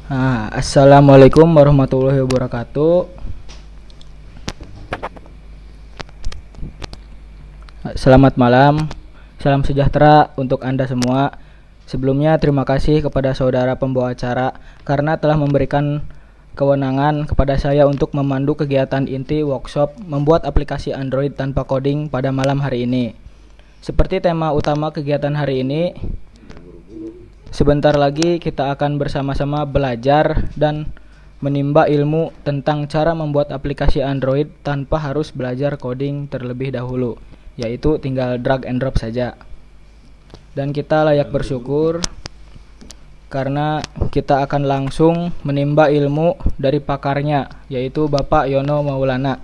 Assalamualaikum warahmatullahi wabarakatuh. Selamat malam, salam sejahtera untuk Anda semua. Sebelumnya terima kasih kepada saudara pembawa acara karena telah memberikan kewenangan kepada saya untuk memandu kegiatan inti workshop membuat aplikasi Android tanpa coding pada malam hari ini. Seperti tema utama kegiatan hari ini, sebentar lagi kita akan bersama-sama belajar dan menimba ilmu tentang cara membuat aplikasi Android tanpa harus belajar coding terlebih dahulu, yaitu tinggal drag and drop saja. Dan kita layak bersyukur karena kita akan langsung menimba ilmu dari pakarnya, yaitu Bapak Yono Maulana.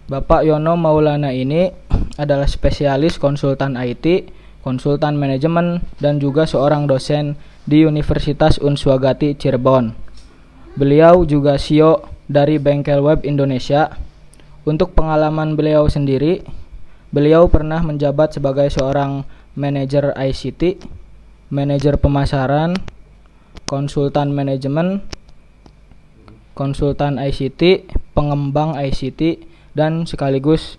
Bapak Yono Maulana ini adalah spesialis konsultan IT, konsultan manajemen, dan juga seorang dosen di Universitas Unswagati Cirebon. Beliau juga CEO dari Bengkel Web Indonesia. Untuk pengalaman beliau sendiri, beliau pernah menjabat sebagai seorang manajer ICT, manajer pemasaran, konsultan manajemen, konsultan ICT, pengembang ICT, dan sekaligus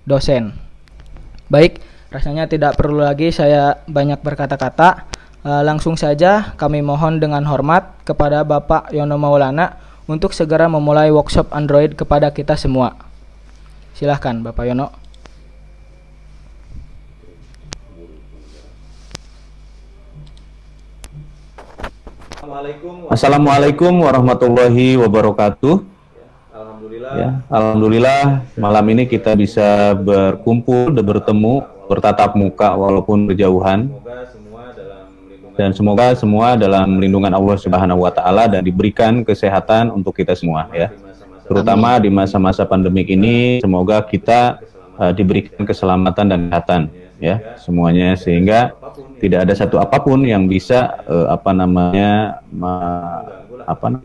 dosen. Baik, rasanya tidak perlu lagi saya banyak berkata-kata. Langsung saja kami mohon dengan hormat kepada Bapak Yono Maulana untuk segera memulai workshop Android kepada kita semua. Silahkan Bapak Yono. Assalamualaikum warahmatullahi wabarakatuh. Alhamdulillah malam ini kita bisa berkumpul dan bertemu, bertatap muka walaupun berjauhan. Dan semoga semua dalam lindungan Allah Subhanahu wa taala dan diberikan kesehatan untuk kita semua ya. Terutama di masa-masa pandemik ini, semoga kita diberikan keselamatan dan kesehatan ya semuanya, sehingga tidak ada satu apapun yang bisa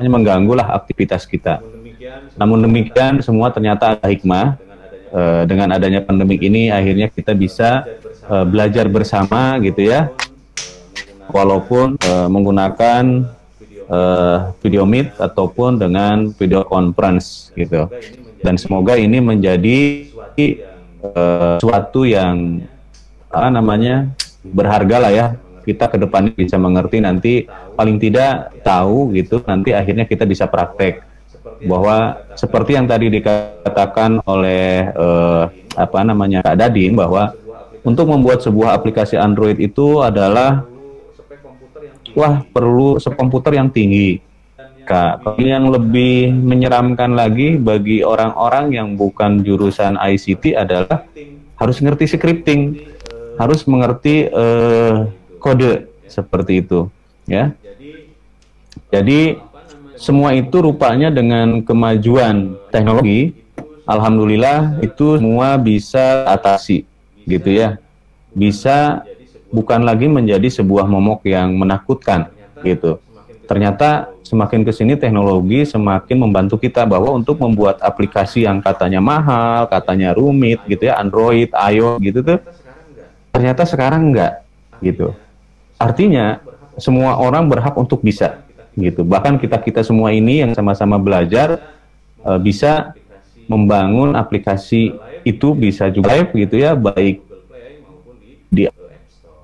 mengganggu lah aktivitas kita. Namun demikian semua ternyata ada hikmah. Dengan adanya pandemik ini akhirnya kita bisa belajar bersama gitu ya, walaupun menggunakan video meet ataupun dengan video conference gitu. Dan semoga ini menjadi suatu yang berharga lah ya, kita ke depannya bisa mengerti, nanti paling tidak tahu gitu, nanti akhirnya kita bisa praktek bahwa seperti yang tadi dikatakan oleh Kak Dadin, bahwa untuk membuat sebuah aplikasi Android itu adalah perlu komputer yang tinggi. Kak, yang lebih menyeramkan lagi bagi orang-orang yang bukan jurusan ICT adalah harus ngerti scripting, harus mengerti kode seperti itu ya. Jadi semua itu rupanya dengan kemajuan teknologi, alhamdulillah itu semua bisa atasi gitu ya, bisa bukan lagi menjadi sebuah momok yang menakutkan gitu. Ternyata semakin kesini teknologi semakin membantu kita, bahwa untuk membuat aplikasi yang katanya mahal, katanya rumit gitu ya, Android, iOS gitu tuh, ternyata sekarang enggak gitu. Artinya semua orang berhak untuk bisa gitu. Bahkan kita semua ini yang sama-sama belajar bisa membangun aplikasi itu, bisa juga live gitu ya, baik di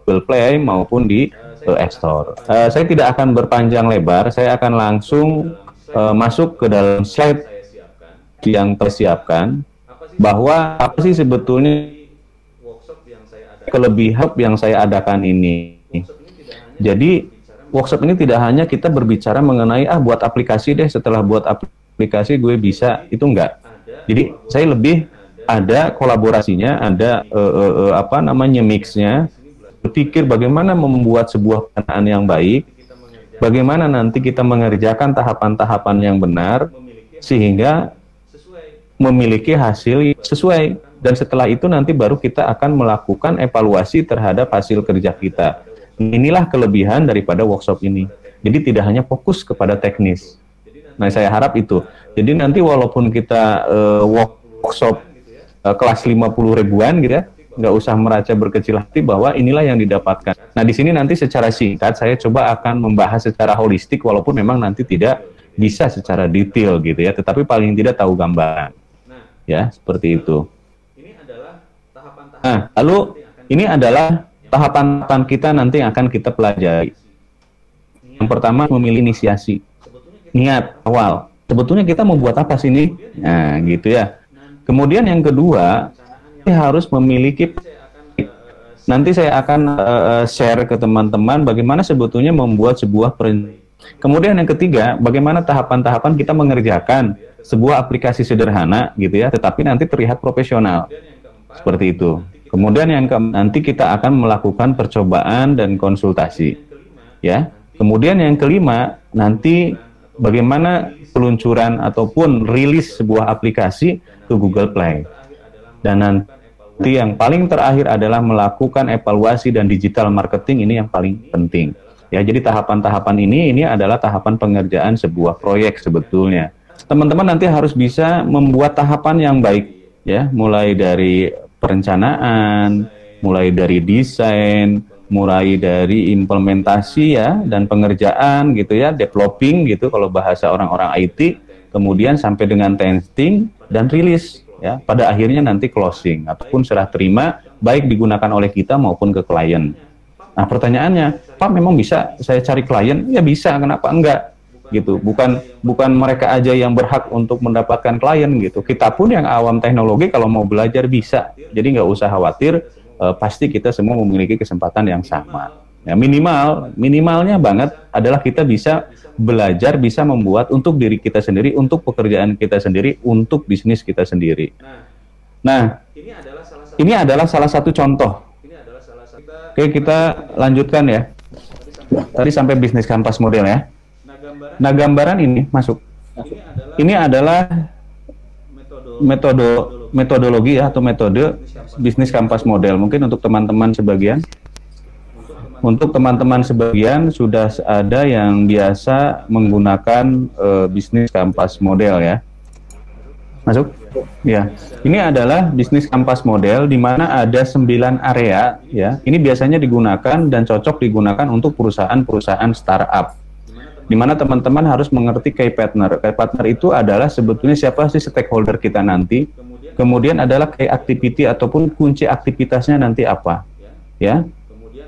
Google Play maupun di App Store. Saya tidak akan berpanjang lebar, saya akan langsung masuk ke dalam slide yang tersiapkan, bahwa apa sih sebetulnya kelebihan yang saya adakan ini. Jadi workshop ini tidak hanya kita berbicara mengenai buat aplikasi deh, setelah buat aplikasi gue bisa, itu enggak. Jadi saya lebih ada kolaborasinya, ada mixnya, berpikir bagaimana membuat sebuah perencanaan yang baik, bagaimana nanti kita mengerjakan tahapan-tahapan yang benar sehingga memiliki hasil sesuai. Dan setelah itu nanti baru kita akan melakukan evaluasi terhadap hasil kerja kita. Inilah kelebihan daripada workshop ini. Jadi tidak hanya fokus kepada teknis. Nah, saya harap itu. Jadi nanti walaupun kita workshop kelas 50 ribuan gitu ya, nggak usah merasa berkecil hati bahwa inilah yang didapatkan. Nah, di sini nanti secara singkat saya coba akan membahas secara holistik, walaupun memang nanti tidak bisa secara detail gitu ya, tetapi paling tidak tahu gambaran. Ya, seperti itu. Nah, lalu ini adalah tahapan-tahapan kita nanti yang akan kita pelajari. Yang pertama, memilih inisiasi. Niat awal. Sebetulnya kita mau buat apa sih ini? Nah, gitu ya. Kemudian yang kedua, kita harus memiliki, nanti saya akan share ke teman-teman bagaimana sebetulnya membuat sebuah perencanaan. Kemudian yang ketiga, bagaimana tahapan-tahapan kita mengerjakan sebuah aplikasi sederhana gitu ya, tetapi nanti terlihat profesional. Seperti itu. Kemudian yang nanti kita akan melakukan percobaan dan konsultasi. Ya. Kemudian yang kelima, nanti bagaimana peluncuran ataupun rilis sebuah aplikasi ke Google Play. Dan nanti yang paling terakhir adalah melakukan evaluasi dan digital marketing, ini yang paling penting. Ya, jadi tahapan-tahapan ini adalah tahapan pengerjaan sebuah proyek sebetulnya. Teman-teman nanti harus bisa membuat tahapan yang baik, ya, mulai dari perencanaan, mulai dari desain, mulai dari implementasi ya, dan pengerjaan gitu ya, developing gitu kalau bahasa orang-orang IT, kemudian sampai dengan testing dan rilis ya, pada akhirnya nanti closing ataupun serah terima baik digunakan oleh kita maupun ke klien. Nah, pertanyaannya, Pak, memang bisa saya cari klien? Ya bisa, kenapa enggak? Gitu. Bukan mereka aja yang berhak untuk mendapatkan klien gitu. Kita pun yang awam teknologi kalau mau belajar bisa. Jadi nggak usah khawatir, pasti kita semua memiliki kesempatan yang sama. Ya, minimalnya banget adalah kita bisa belajar, bisa membuat untuk diri kita sendiri, untuk pekerjaan kita sendiri, untuk bisnis kita sendiri. Nah, ini adalah salah satu contoh. Oke, kita lanjutkan ya. Tadi sampai bisnis kanvas model ya. Nah, gambaran ini masuk. Ini adalah metodologi ya, atau metode bisnis kanvas model. Mungkin untuk teman-teman sebagian. Untuk teman-teman sebagian sudah ada yang biasa menggunakan bisnis kanvas model ya. Masuk? Ya. Ini adalah bisnis kanvas model di mana ada 9 area ya. Ini biasanya digunakan dan cocok digunakan untuk perusahaan-perusahaan startup. Di mana teman-teman harus mengerti key partner. Key partner itu adalah sebetulnya siapa sih stakeholder kita nanti. Kemudian adalah key activity ataupun kunci aktivitasnya nanti apa. Ya.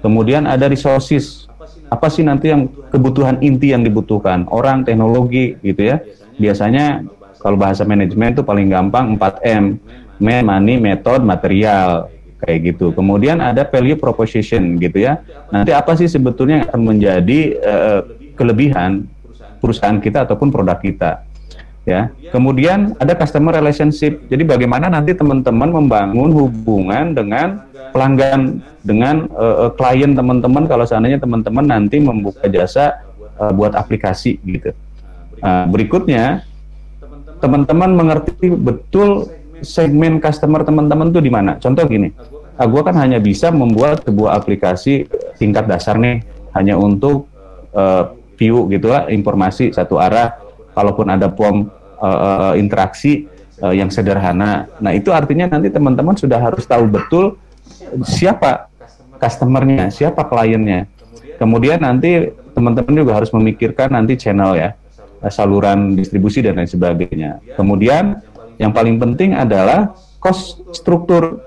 Kemudian ada resources. Apa sih nanti yang kebutuhan inti yang dibutuhkan? Orang, teknologi gitu ya. Biasanya kalau bahasa manajemen itu paling gampang 4M, money, method, material, kayak gitu. Kemudian ada value proposition gitu ya. Nanti apa sih sebetulnya yang akan menjadi kelebihan perusahaan kita ataupun produk kita, ya. Kemudian ada customer relationship. Jadi bagaimana nanti teman-teman membangun hubungan dengan pelanggan, dengan klien teman-teman kalau seandainya teman-teman nanti membuka jasa buat aplikasi gitu. Berikutnya teman-teman mengerti betul segmen customer teman-teman tuh di mana. Contoh gini, gua kan hanya bisa membuat sebuah aplikasi tingkat dasar nih, hanya untuk view gitu lah, informasi satu arah, kalaupun ada form interaksi yang sederhana. Nah, itu artinya nanti teman-teman sudah harus tahu betul siapa customernya, siapa kliennya. Kemudian nanti teman-teman juga harus memikirkan nanti channel ya, saluran distribusi dan lain sebagainya. Kemudian yang paling penting adalah cost struktur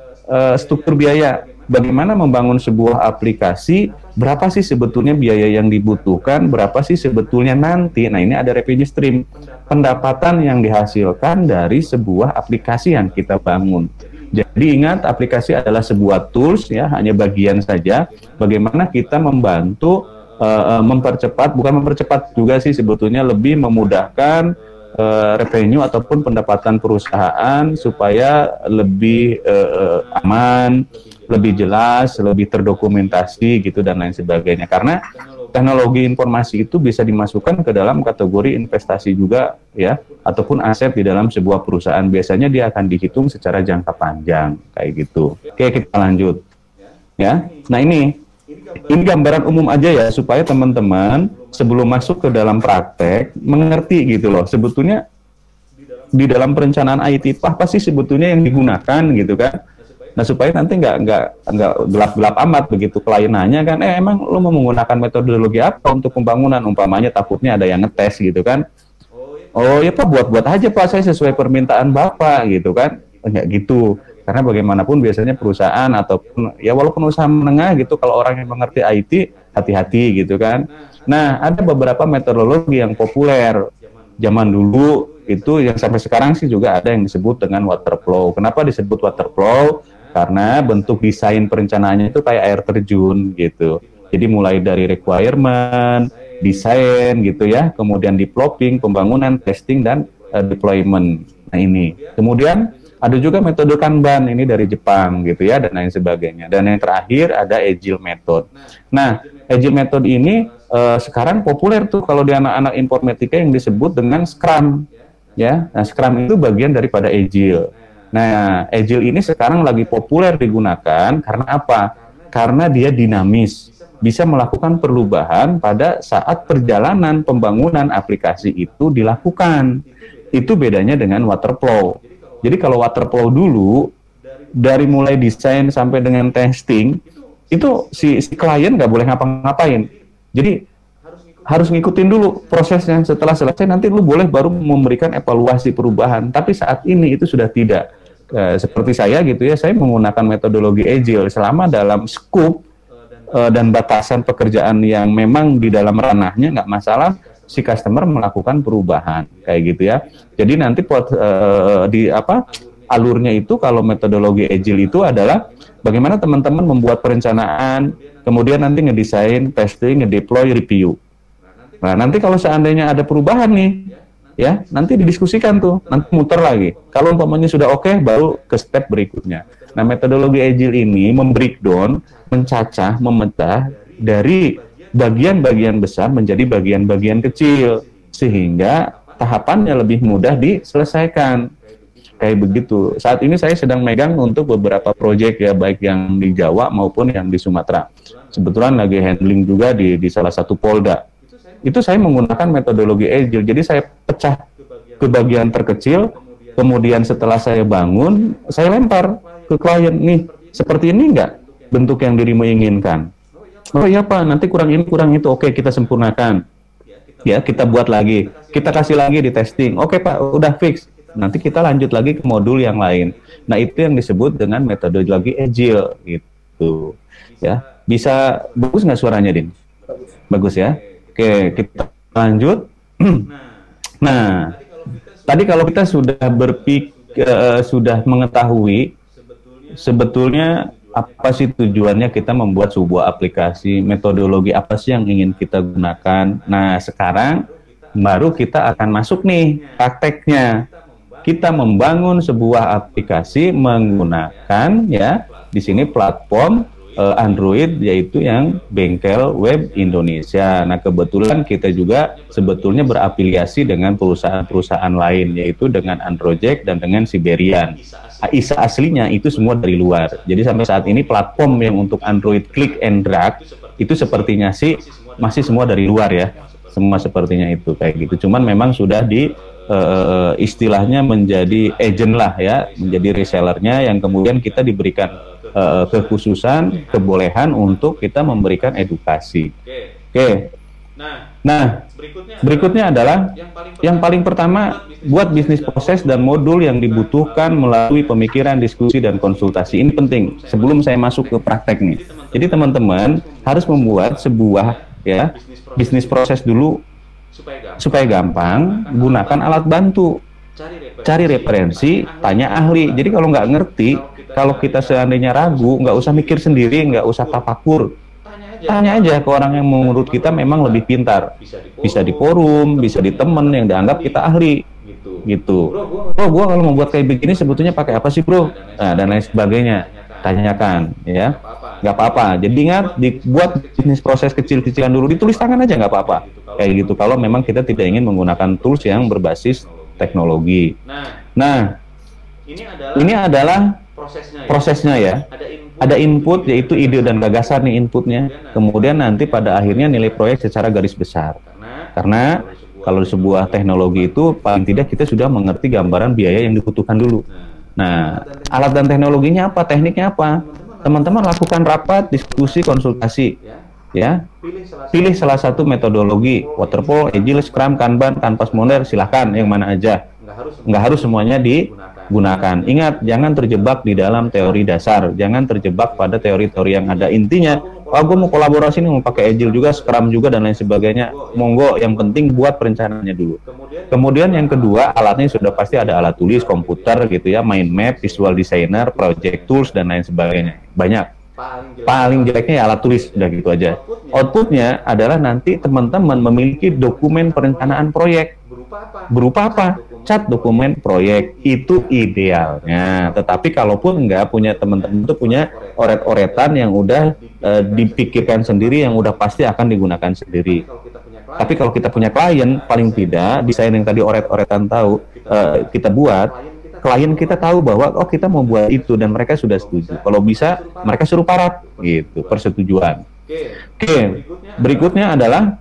biaya. Bagaimana membangun sebuah aplikasi, berapa sih sebetulnya biaya yang dibutuhkan, berapa sih sebetulnya nanti. Nah, ini ada revenue stream, pendapatan yang dihasilkan dari sebuah aplikasi yang kita bangun. Jadi ingat, aplikasi adalah sebuah tools ya, hanya bagian saja. Bagaimana kita membantu mempercepat, bukan mempercepat juga sih sebetulnya, lebih memudahkan revenue ataupun pendapatan perusahaan supaya lebih aman, lebih jelas, lebih terdokumentasi gitu dan lain sebagainya. Karena teknologi informasi itu bisa dimasukkan ke dalam kategori investasi juga ya, ataupun aset di dalam sebuah perusahaan. Biasanya dia akan dihitung secara jangka panjang kayak gitu. Oke, kita lanjut ya. Nah, ini gambaran umum aja ya, supaya teman-teman sebelum masuk ke dalam praktek mengerti gitu loh, sebetulnya di dalam perencanaan IT apa sih sebetulnya yang digunakan gitu kan. Nah supaya nanti nggak gelap-gelap amat begitu klien nanya kan, emang lo mau menggunakan metodologi apa untuk pembangunan, umpamanya takutnya ada yang ngetes gitu kan. Oh ya Pak, buat aja Pak, saya sesuai permintaan Bapak gitu kan. Enggak gitu. Karena bagaimanapun biasanya perusahaan ataupun ya walaupun usaha menengah gitu, kalau orang yang mengerti IT, hati-hati gitu kan. Nah, ada beberapa metodologi yang populer zaman dulu itu yang sampai sekarang sih juga ada yang disebut dengan waterflow. Kenapa disebut waterflow? Karena bentuk desain perencanaannya itu kayak air terjun gitu. Jadi mulai dari requirement, desain gitu ya, kemudian developing, pembangunan, testing, dan deployment. Nah ini. Kemudian ada juga metode Kanban, ini dari Jepang gitu ya, dan lain sebagainya. Dan yang terakhir ada Agile Method. Nah, Agile Method ini sekarang populer tuh kalau di anak-anak informatika yang disebut dengan Scrum. Ya, nah Scrum itu bagian daripada Agile. Nah, Agile ini sekarang lagi populer digunakan karena apa? Karena dia dinamis, bisa melakukan perubahan pada saat perjalanan pembangunan aplikasi itu dilakukan. Itu bedanya dengan waterflow. Jadi kalau waterflow dulu, dari mulai desain sampai dengan testing, itu si klien nggak boleh ngapa-ngapain. Jadi harus ngikutin dulu prosesnya. Setelah selesai nanti lu boleh baru memberikan evaluasi perubahan. Tapi saat ini itu sudah tidak. Seperti saya gitu ya, saya menggunakan metodologi Agile selama dalam scope dan batasan pekerjaan yang memang di dalam ranahnya nggak masalah si customer melakukan perubahan kayak gitu ya. Jadi nanti alurnya itu kalau metodologi Agile itu adalah bagaimana teman-teman membuat perencanaan, kemudian nanti ngedesain, testing, ngedeploy, review. Nah, nanti kalau seandainya ada perubahan nih, ya, nanti didiskusikan tuh, nanti muter lagi. Kalau umpamanya sudah oke, baru ke step berikutnya. Nah, metodologi Agile ini membreakdown, mencacah, memecah dari bagian-bagian besar menjadi bagian-bagian kecil, sehingga tahapannya lebih mudah diselesaikan. Kayak begitu. Saat ini saya sedang megang untuk beberapa proyek ya, baik yang di Jawa maupun yang di Sumatera. Kebetulan lagi handling juga di salah satu Polda. Itu saya menggunakan metodologi Agile. Jadi saya pecah ke bagian terkecil, kemudian setelah saya bangun, saya lempar ke klien, nih, seperti ini enggak bentuk yang dirimu inginkan? Oh iya Pak, nanti kurang ini, kurang itu. Oke, kita sempurnakan. Ya, kita buat lagi. Kita kasih lagi di testing. Oke Pak, udah fix. Nanti kita lanjut lagi ke modul yang lain. Nah, itu yang disebut dengan metodologi Agile gitu. Ya, bisa bagus nggak suaranya, Din? Bagus ya. Oke, kita lanjut. Nah, tadi kalau kita sudah sudah mengetahui sebetulnya apa sih tujuannya kita membuat sebuah aplikasi, metodologi apa sih yang ingin kita gunakan. Nah, sekarang baru kita akan masuk nih prakteknya. Kita membangun sebuah aplikasi menggunakan ya di sini platform Android, yaitu yang Bengkel Web Indonesia. Nah, kebetulan kita juga sebetulnya berafiliasi dengan perusahaan-perusahaan lain, yaitu dengan Androjek dan dengan Siberian. ISA aslinya itu semua dari luar. Jadi sampai saat ini platform yang untuk Android click and drag itu sepertinya sih masih semua dari luar ya. Semua sepertinya itu kayak gitu. Cuman memang sudah di istilahnya menjadi agent lah ya, menjadi resellernya yang kemudian kita diberikan kekhususan, kebolehan untuk kita memberikan edukasi. Oke. Nah, berikutnya adalah yang paling pertama, buat bisnis proses dan modul yang dibutuhkan melalui pemikiran, diskusi, dan konsultasi. Ini penting sebelum saya masuk ke praktek nih. Jadi teman-teman harus membuat sebuah ya bisnis proses dulu supaya gampang, gunakan alat bantu. Cari referensi, tanya ahli. Jadi kalau nggak ngerti, kalau kita seandainya ragu, nggak usah mikir sendiri, nggak usah tafakur. Tanya aja ke orang yang menurut kita memang lebih pintar. Bisa di forum, bisa di temen yang dianggap kita ahli. Gitu. Bro, gua kalau mau buat kayak begini sebetulnya pakai apa sih bro? Nah, dan lain sebagainya. Tanyakan, ya. Nggak apa-apa. Jadi ingat, dibuat bisnis proses kecil-kecilan dulu, ditulis tangan aja nggak apa-apa. Kayak gitu. Kalau memang kita tidak ingin menggunakan tools yang berbasis teknologi. Nah, ini adalah prosesnya ya. Ada input yaitu ide dan gagasan nih inputnya. Kemudian nanti pada akhirnya nilai proyek secara garis besar. Karena kalau sebuah teknologi itu paling tidak kita sudah mengerti gambaran biaya yang dibutuhkan dulu. Nah, alat dan teknologinya apa? Tekniknya apa? Teman-teman lakukan rapat, diskusi, konsultasi. Ya, pilih salah satu metodologi, waterfall, agile, scrum, kanban, kanvas model, silahkan yang mana aja. Nggak harus semuanya digunakan. Ingat, jangan terjebak di dalam teori dasar, jangan terjebak pada teori-teori yang ada. Intinya, oh gue mau kolaborasi nih, mau pakai agile juga, scrum juga dan lain sebagainya. Monggo, yang penting buat perencanaannya dulu. Kemudian yang kedua, alatnya sudah pasti ada alat tulis, komputer gitu ya, mind map, visual designer, project tools dan lain sebagainya. Banyak. Paling jeleknya ya alat tulis, udah gitu aja. Outputnya adalah nanti teman-teman memiliki dokumen perencanaan proyek. Berupa apa? Cat dokumen proyek, itu idealnya. Tetapi kalaupun enggak, punya teman-teman itu punya oret-oretan yang udah dipikirkan sendiri, yang udah pasti akan digunakan sendiri. Tapi kalau kita punya klien, paling tidak desain yang tadi oret-oretan tahu kita buat, klien kita tahu bahwa oh kita mau buat itu dan mereka sudah setuju. Kalau bisa mereka suruh parat gitu, persetujuan. Oke. Berikutnya adalah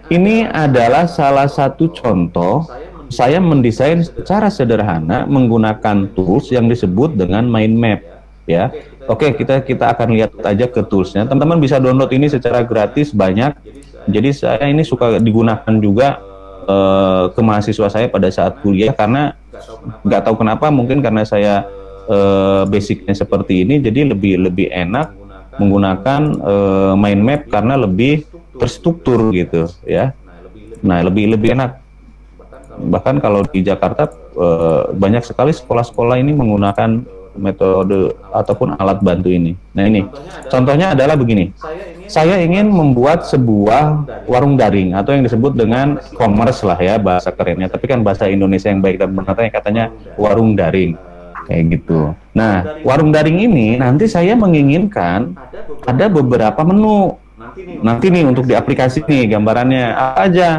ini adalah salah satu contoh saya mendesain secara sederhana menggunakan tools yang disebut dengan mind map ya. Oke, kita akan lihat aja ke toolsnya. Teman-teman bisa download ini secara gratis banyak. Jadi saya ini suka digunakan juga ke mahasiswa saya pada saat kuliah karena nggak tahu kenapa, mungkin karena saya basicnya seperti ini, jadi lebih enak menggunakan mind map karena lebih terstruktur gitu ya. Nah, lebih enak. Bahkan kalau di Jakarta banyak sekali sekolah-sekolah ini menggunakan metode ataupun alat bantu ini. Nah, ini contohnya adalah begini. Saya ingin membuat sebuah warung daring atau yang disebut dengan commerce lah ya bahasa kerennya. Tapi kan bahasa Indonesia yang baik dan benar katanya warung daring kayak gitu. Nah, warung daring ini nanti saya menginginkan ada beberapa menu. Nanti nih untuk di aplikasi nih gambarannya apa aja?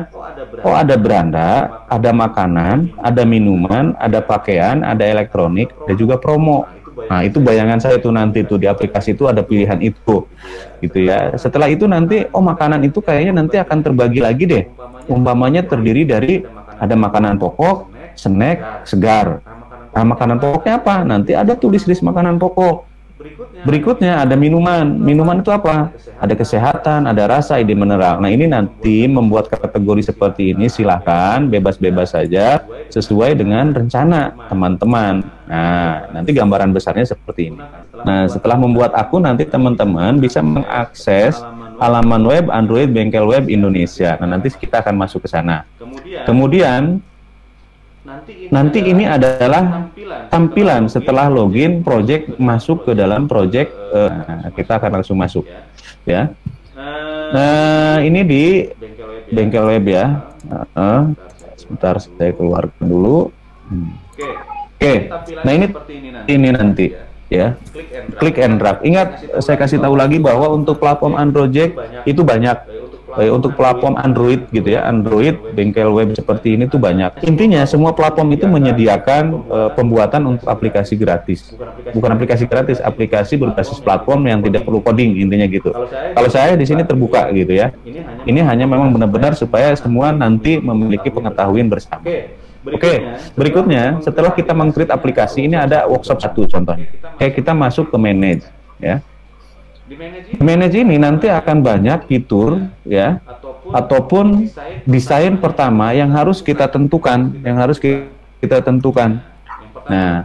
Oh, ada beranda, ada makanan, ada minuman, ada pakaian, ada elektronik, ada juga promo. Nah, itu bayangan saya tuh nanti tuh di aplikasi itu ada pilihan itu, gitu ya. Setelah itu nanti, oh makanan itu kayaknya nanti akan terbagi lagi deh. Umpamanya terdiri dari ada makanan pokok, snack, segar. Nah, makanan pokoknya apa? Nanti ada tulis list makanan pokok. Berikutnya ada minuman. Minuman itu apa? Ada kesehatan, ada rasa, ide mineral. Nah, ini nanti membuat kategori seperti ini silahkan bebas-bebas saja sesuai dengan rencana teman-teman. Nah, nanti gambaran besarnya seperti ini. Nah, setelah membuat akun nanti teman-teman bisa mengakses halaman web Android Bengkel Web Indonesia. Nah, nanti kita akan masuk ke sana. Kemudian nanti ini adalah tampilan setelah login project masuk ke dalam project. Kita akan langsung masuk ya. Nah, ini di Bengkel Web ya. Sebentar saya keluarkan dulu. Oke. Nah, ini nanti ya. Klik and drag. Ingat, saya kasih tahu lagi bahwa untuk platform Android itu banyak. Untuk platform Android gitu ya, Android bengkel web seperti ini tuh banyak. Intinya semua platform itu menyediakan pembuatan untuk aplikasi gratis. Bukan aplikasi gratis, aplikasi berbasis platform yang tidak perlu coding, intinya gitu. Kalau saya di sini terbuka gitu ya. Ini hanya memang benar-benar supaya semua nanti memiliki pengetahuan bersama. Oke, berikutnya setelah kita meng-create aplikasi ini ada workshop 1 contohnya. Kayak kita masuk ke manage ya. Di manage ini nanti akan banyak fitur ya ataupun desain pertama yang harus kita tentukan, Nah,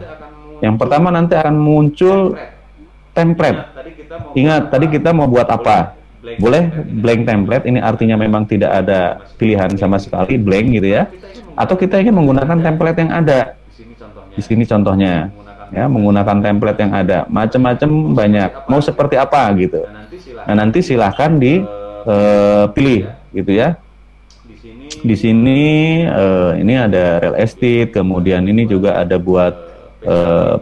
yang pertama nanti akan muncul template. Ingat, tadi kita mau buat apa? Boleh blank template, ini artinya memang tidak ada pilihan sama sekali, blank gitu ya. Atau kita ingin menggunakan template yang ada. Di sini contohnya. Ya, menggunakan template yang ada, macam-macam banyak. Mau seperti apa gitu. Nah, nanti silahkan dipilih gitu ya. Di sini ini ada real estate, kemudian ini juga ada buat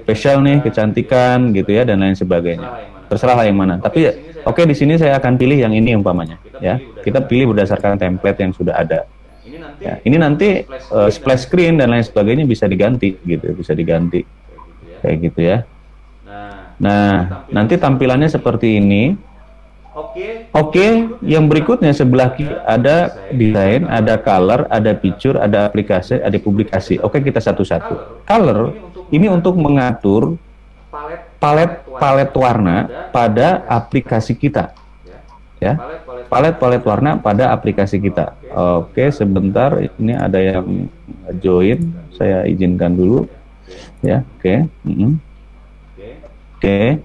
facial nih, kecantikan gitu ya dan lain sebagainya. Terserah lah yang mana. Tapi oke, di sini saya akan pilih yang ini umpamanya ya. Kita pilih berdasarkan template yang sudah ada. Ya, ini nanti splash screen dan lain sebagainya bisa diganti gitu, bisa diganti. Kayak gitu ya. Nah, nanti tampilannya seperti ini. Oke, yang berikutnya sebelah kiri ada desain, ada color, ada picture, ada aplikasi, ada publikasi. Oke, kita satu-satu. Color ini untuk mengatur palet warna pada aplikasi kita. Ya, palet warna pada aplikasi kita. Oke, sebentar, ini ada yang join, saya izinkan dulu. Ya, oke. Oke.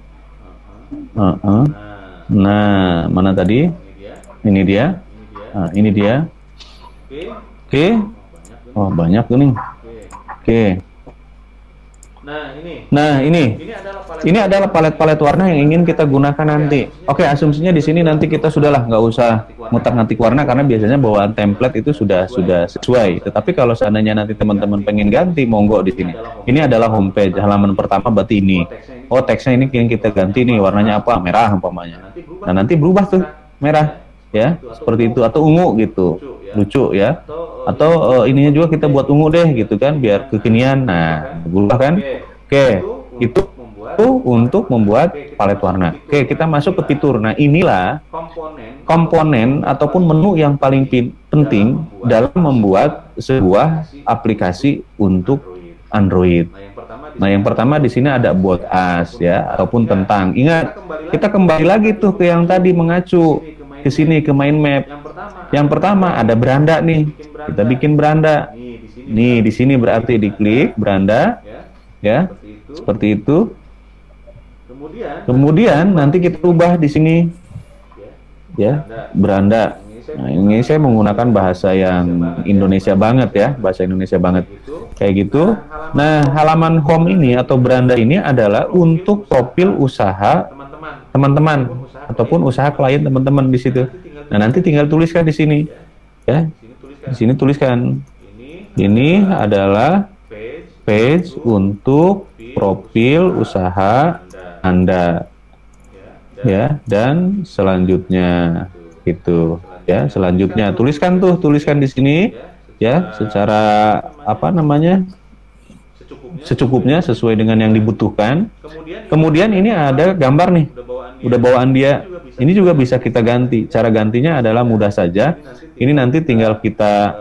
Nah, mana tadi? Ini dia. Nah, ini dia. Oke. Oh, banyak tuh nih. Oke. Nah, ini adalah palet warna yang ingin kita gunakan nanti. Oke, asumsinya di sini nanti kita sudahlah nggak usah ngutak-ngatik warna karena biasanya bawaan template itu sudah sesuai. Tetapi kalau seandainya nanti teman-teman pengen ganti, monggo di sini. Ini adalah homepage, halaman pertama berarti ini. Oh, teksnya ini yang kita ganti nih, warnanya apa? Merah umpamanya. Nah, nanti berubah tuh merah, ya, seperti itu, atau ungu gitu, lucu ya. Atau ininya juga kita buat ungu deh gitu kan, biar kekinian. Nah, berubah kan? Oke, itu untuk membuat palet warna. Oke, kita masuk ke fitur. Nah, inilah komponen ataupun menu yang paling penting dalam membuat sebuah aplikasi untuk Android. Nah, yang pertama di sini ada about us ya, ataupun tentang. Ingat, kita kembali lagi tuh ke yang tadi mengacu ke sini ke mind map. Yang pertama ada beranda nih. Kita bikin beranda. Nih, di sini berarti diklik beranda ya. Seperti itu. Kemudian nanti kita ubah di sini ya, beranda. Nah, ini saya menggunakan bahasa yang Indonesia banget ya, bahasa Indonesia banget. Kayak gitu. Nah, halaman home ini atau beranda ini adalah untuk profil usaha teman-teman ataupun usaha klien teman-teman di situ. Nah, nanti tinggal tuliskan di sini. Ya. Di sini tuliskan. Ini adalah page untuk profil usaha Anda. Ya, dan selanjutnya gitu. Ya, selanjutnya tuliskan di sini ya, secara apa namanya, secukupnya sesuai dengan yang dibutuhkan. Kemudian ini ada gambar nih, udah bawaan dia. Ini juga bisa kita ganti. Cara gantinya adalah mudah saja. Ini nanti tinggal kita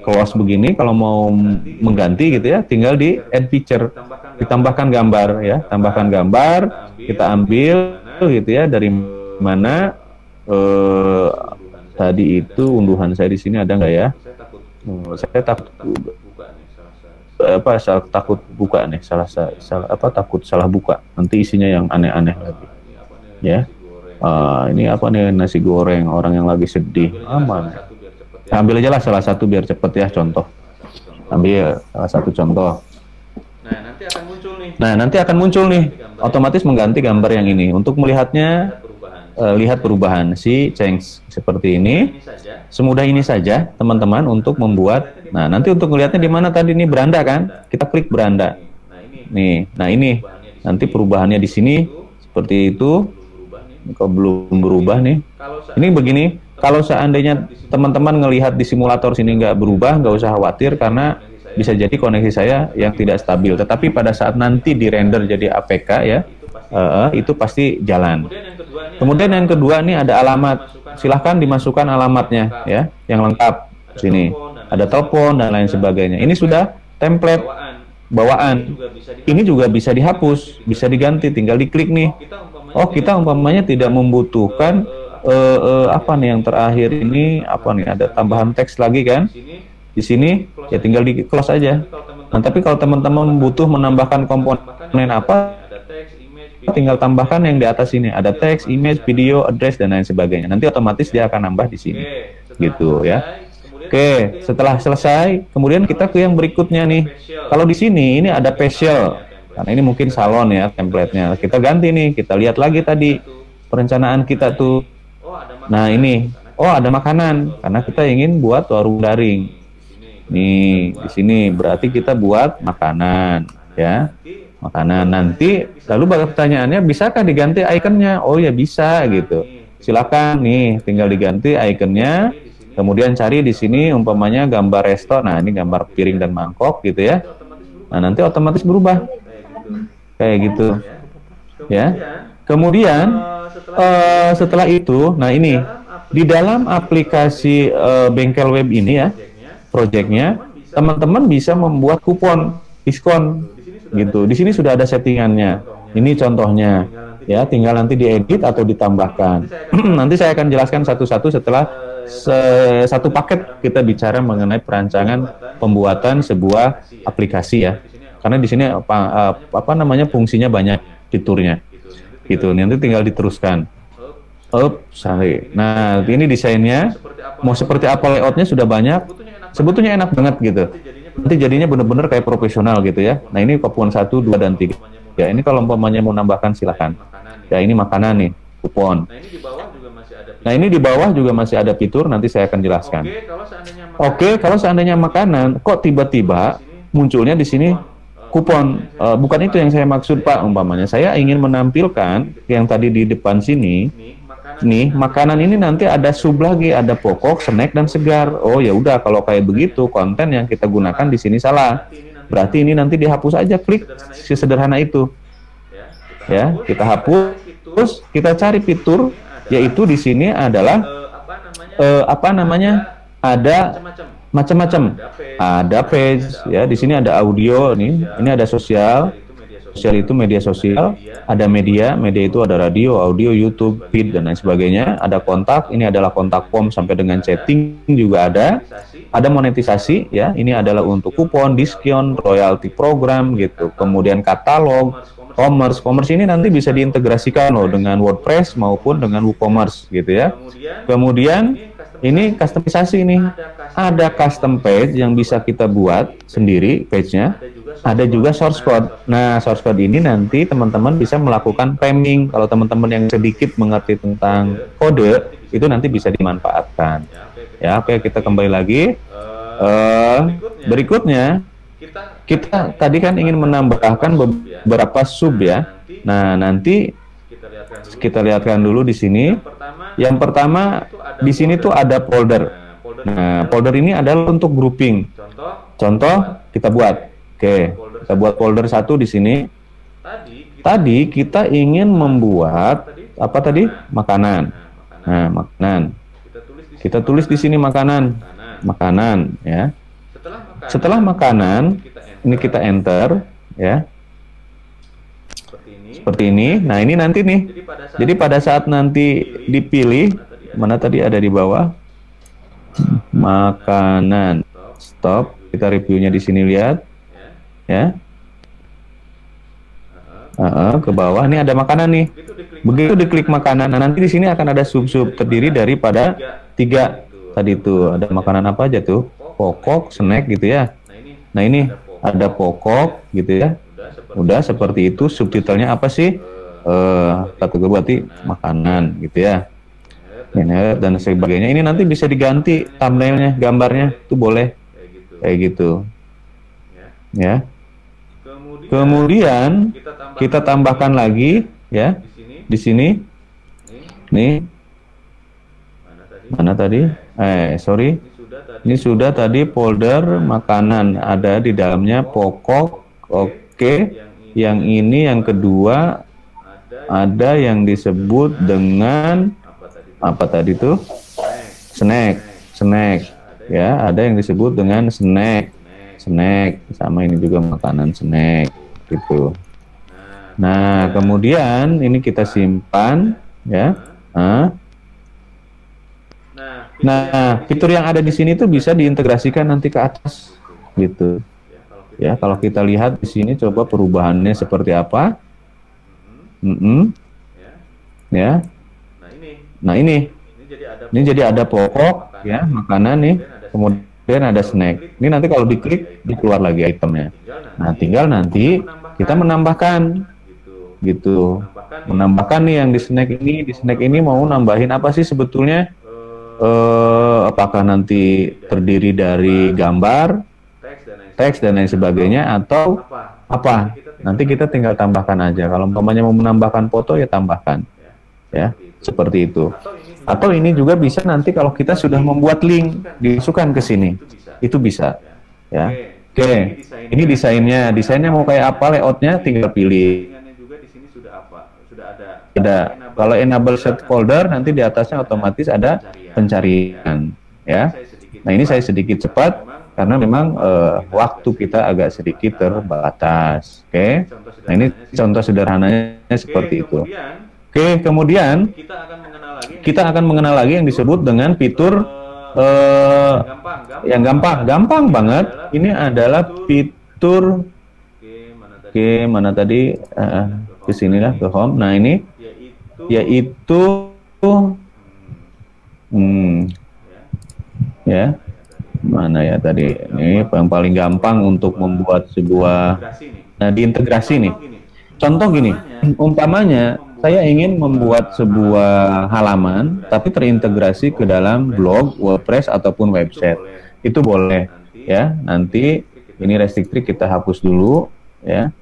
close begini. Kalau mau mengganti gitu ya, tinggal di add feature, ditambahkan gambar ya, tambahkan gambar, kita ambil gitu ya, dari mana tadi itu unduhan saya di sini ada nggak ya? Saya takut takut buka nih, takut salah buka, nanti isinya yang aneh-aneh lagi ya. Ini apa nih, nasi goreng, orang yang lagi sedih, aman. Ambil aja lah salah satu biar cepet ya, contoh. Ambil salah satu contoh. Nah, nanti akan muncul nih otomatis mengganti gambar yang ini. Untuk melihatnya, lihat perubahan si change seperti ini. Semudah ini saja teman-teman untuk membuat. Nah, nanti untuk melihatnya di mana tadi, ini beranda kan, kita klik beranda nih. Nah, ini nanti perubahannya di sini seperti itu. Kalau belum berubah nih, ini begini. Kalau seandainya teman-teman ngelihat di simulator sini nggak berubah, nggak usah khawatir karena bisa jadi koneksi saya yang tidak stabil. Tetapi pada saat nanti di render jadi APK ya, itu pasti jalan. Kemudian yang kedua nih ada alamat. Silahkan dimasukkan alamatnya ya, yang lengkap sini. Ada telepon dan lain sebagainya. Ini sudah template bawaan. Ini juga bisa dihapus, bisa diganti, tinggal diklik nih. Oh, kita umpamanya tidak membutuhkan apa nih yang terakhir ini, apa nih, ada tambahan teks lagi kan di sini ya, tinggal di close aja. Nah, tapi kalau teman-teman butuh menambahkan komponen apa, tinggal tambahkan yang di atas ini, ada teks, image, video, address dan lain sebagainya. Nanti otomatis dia akan nambah di sini gitu ya. Oke, setelah selesai kemudian kita ke yang berikutnya nih. Kalau di sini ini ada facial, karena ini mungkin salon ya template-nya, kita ganti nih, kita lihat lagi tadi perencanaan kita tuh. Nah, ini, oh ada makanan, karena kita ingin buat warung daring. Nih, di sini berarti kita buat makanan, ya. Makanan nanti, lalu pertanyaannya, bisakah diganti ikonnya? Oh ya bisa gitu. Silakan nih, tinggal diganti ikonnya. Kemudian cari di sini umpamanya gambar resto. Nah, ini gambar piring dan mangkok gitu ya. Nah, nanti otomatis berubah. Kayak gitu. Ya. Kemudian Setelah itu, nah ini di dalam aplikasi bengkel web ini ya, projectnya, teman-teman bisa membuat kupon diskon gitu. Di sini sudah ada settingannya. Ini contohnya, ya, tinggal nanti diedit atau ditambahkan. Nanti saya akan jelaskan satu-satu setelah satu paket kita bicara mengenai perancangan pembuatan sebuah aplikasi ya. Karena di sini apa namanya fungsinya banyak fiturnya. Gitu. Nanti tinggal diteruskan. Sorry. Nah, ini desainnya mau seperti apa layoutnya sudah banyak. Sebetulnya enak banget gitu. Nanti jadinya benar-benar kayak profesional gitu ya. Nah, ini kupon 1, 2, dan 3. Ya, ini kalau umpamanya mau nambahkan silahkan. Ya, ini makanan nih, kupon. Nah, ini di bawah juga masih ada fitur, nanti saya akan jelaskan. Oke, kalau seandainya makanan, kok tiba-tiba munculnya di sini kupon. Bukan itu yang saya maksud, Pak. Umpamanya saya ingin menampilkan yang tadi di depan sini. Nih, makanan ini nanti ada sub lagi, ada pokok, snack, dan segar. Oh ya udah, kalau kayak begitu konten yang kita gunakan di sini salah. Berarti ini nanti dihapus aja, klik sesederhana itu. Ya, kita hapus, terus kita cari fitur, yaitu di sini adalah apa namanya? Ada macam-macam. Ada page, ya, di sini ada audio nih. Ini ada sosial. Sosial itu media sosial, ada media itu ada radio, audio, YouTube, feed, dan lain sebagainya. Ada kontak, ini adalah kontak form sampai dengan chatting juga ada monetisasi, ya, ini adalah untuk kupon, diskon, royalty program gitu. Kemudian katalog, commerce ini nanti bisa diintegrasikan loh dengan WordPress maupun dengan WooCommerce gitu ya. Kemudian ini customisasi nih, ada custom page yang bisa kita buat sendiri page-nya. Ada juga source code. Nah, source code ini nanti teman-teman bisa melakukan framing. Kalau teman-teman yang sedikit mengerti tentang kode, itu nanti bisa dimanfaatkan. Ya, oke, kita kembali lagi. Berikutnya, kita tadi kan ingin menambahkan beberapa sub ya. Nah, nanti kita lihatkan dulu di sini. Yang pertama, di sini tuh ada folder. Nah, folder ini adalah untuk grouping. Contoh, kita buat. Oke, kita buat folder 1 di sini. Tadi kita ingin membuat apa tadi? Makanan. Nah, makanan. Kita tulis di sini makanan. Makanan, ya. Setelah makanan, ini kita enter, ya. Seperti ini. Nah, ini nanti nih. Jadi pada saat nanti dipilih, mana tadi ada di bawah? Makanan. Stop. Kita reviewnya di sini, lihat. Ya, ke bawah ini ada makanan nih. Begitu diklik makanan, nah nanti di sini akan ada sub-sub terdiri daripada 3 tadi itu. Ada makanan apa aja tuh? Pokok, snack gitu ya. Nah ini ada pokok gitu ya. Udah seperti itu. Subtitlenya apa sih? Kategori berarti makanan gitu ya. Dan sebagainya. Ini nanti bisa diganti thumbnailnya, gambarnya itu boleh kayak gitu. Ya. Kemudian kita tambahkan lagi ya di sini. Nih. Mana tadi? Sorry. Ini sudah tadi folder makanan, ada di dalamnya pokok. Oke. Yang ini yang kedua ada yang disebut dengan apa tadi tuh? Snack. Ya, ada yang disebut dengan snack sama ini juga makanan snack gitu. Nah, kemudian ini kita simpan ya. Nah, fitur yang ada di sini tuh bisa diintegrasikan nanti ke atas gitu. Ya, kalau kita lihat di sini coba perubahannya seperti apa. Ya. Nah, ini jadi ada pokok ya, makanan nih. Kemudian ada snack. Ini nanti kalau diklik, dikeluar lagi itemnya. Nah, tinggal nanti kita menambahkan, gitu. Menambahkan nih yang di snack ini. Di snack ini mau nambahin apa sih sebetulnya? Apakah nanti terdiri dari gambar, teks dan lain sebagainya, atau apa? Nanti kita tinggal tambahkan aja. Kalau umpamanya mau menambahkan foto ya tambahkan, ya seperti itu. Atau ini juga bisa nanti kalau kita sudah membuat link dimasukkan ke sini, itu bisa, ya. Oke, ini desainnya mau kayak apa layoutnya, tinggal pilih. ada. Kalau enable set folder, nanti di atasnya otomatis ada pencarian, ya. Nah, ini saya sedikit cepat karena memang waktu kita agak sedikit terbatas. Oke. Nah, ini contoh sederhananya seperti itu. Oke, kemudian kita akan mengenal lagi yang disebut dengan fitur yang gampang banget. Ini adalah fitur, oke, mana tadi, ke sinilah, ke home. Nah, ini yaitu ya, mana ya tadi, ini yang paling gampang untuk membuat sebuah, nah, diintegrasi nih. Contoh gini, umpamanya saya ingin membuat sebuah halaman tapi terintegrasi ke dalam blog, WordPress ataupun website. Itu boleh, ya. Nanti ini restricted kita hapus dulu, ya.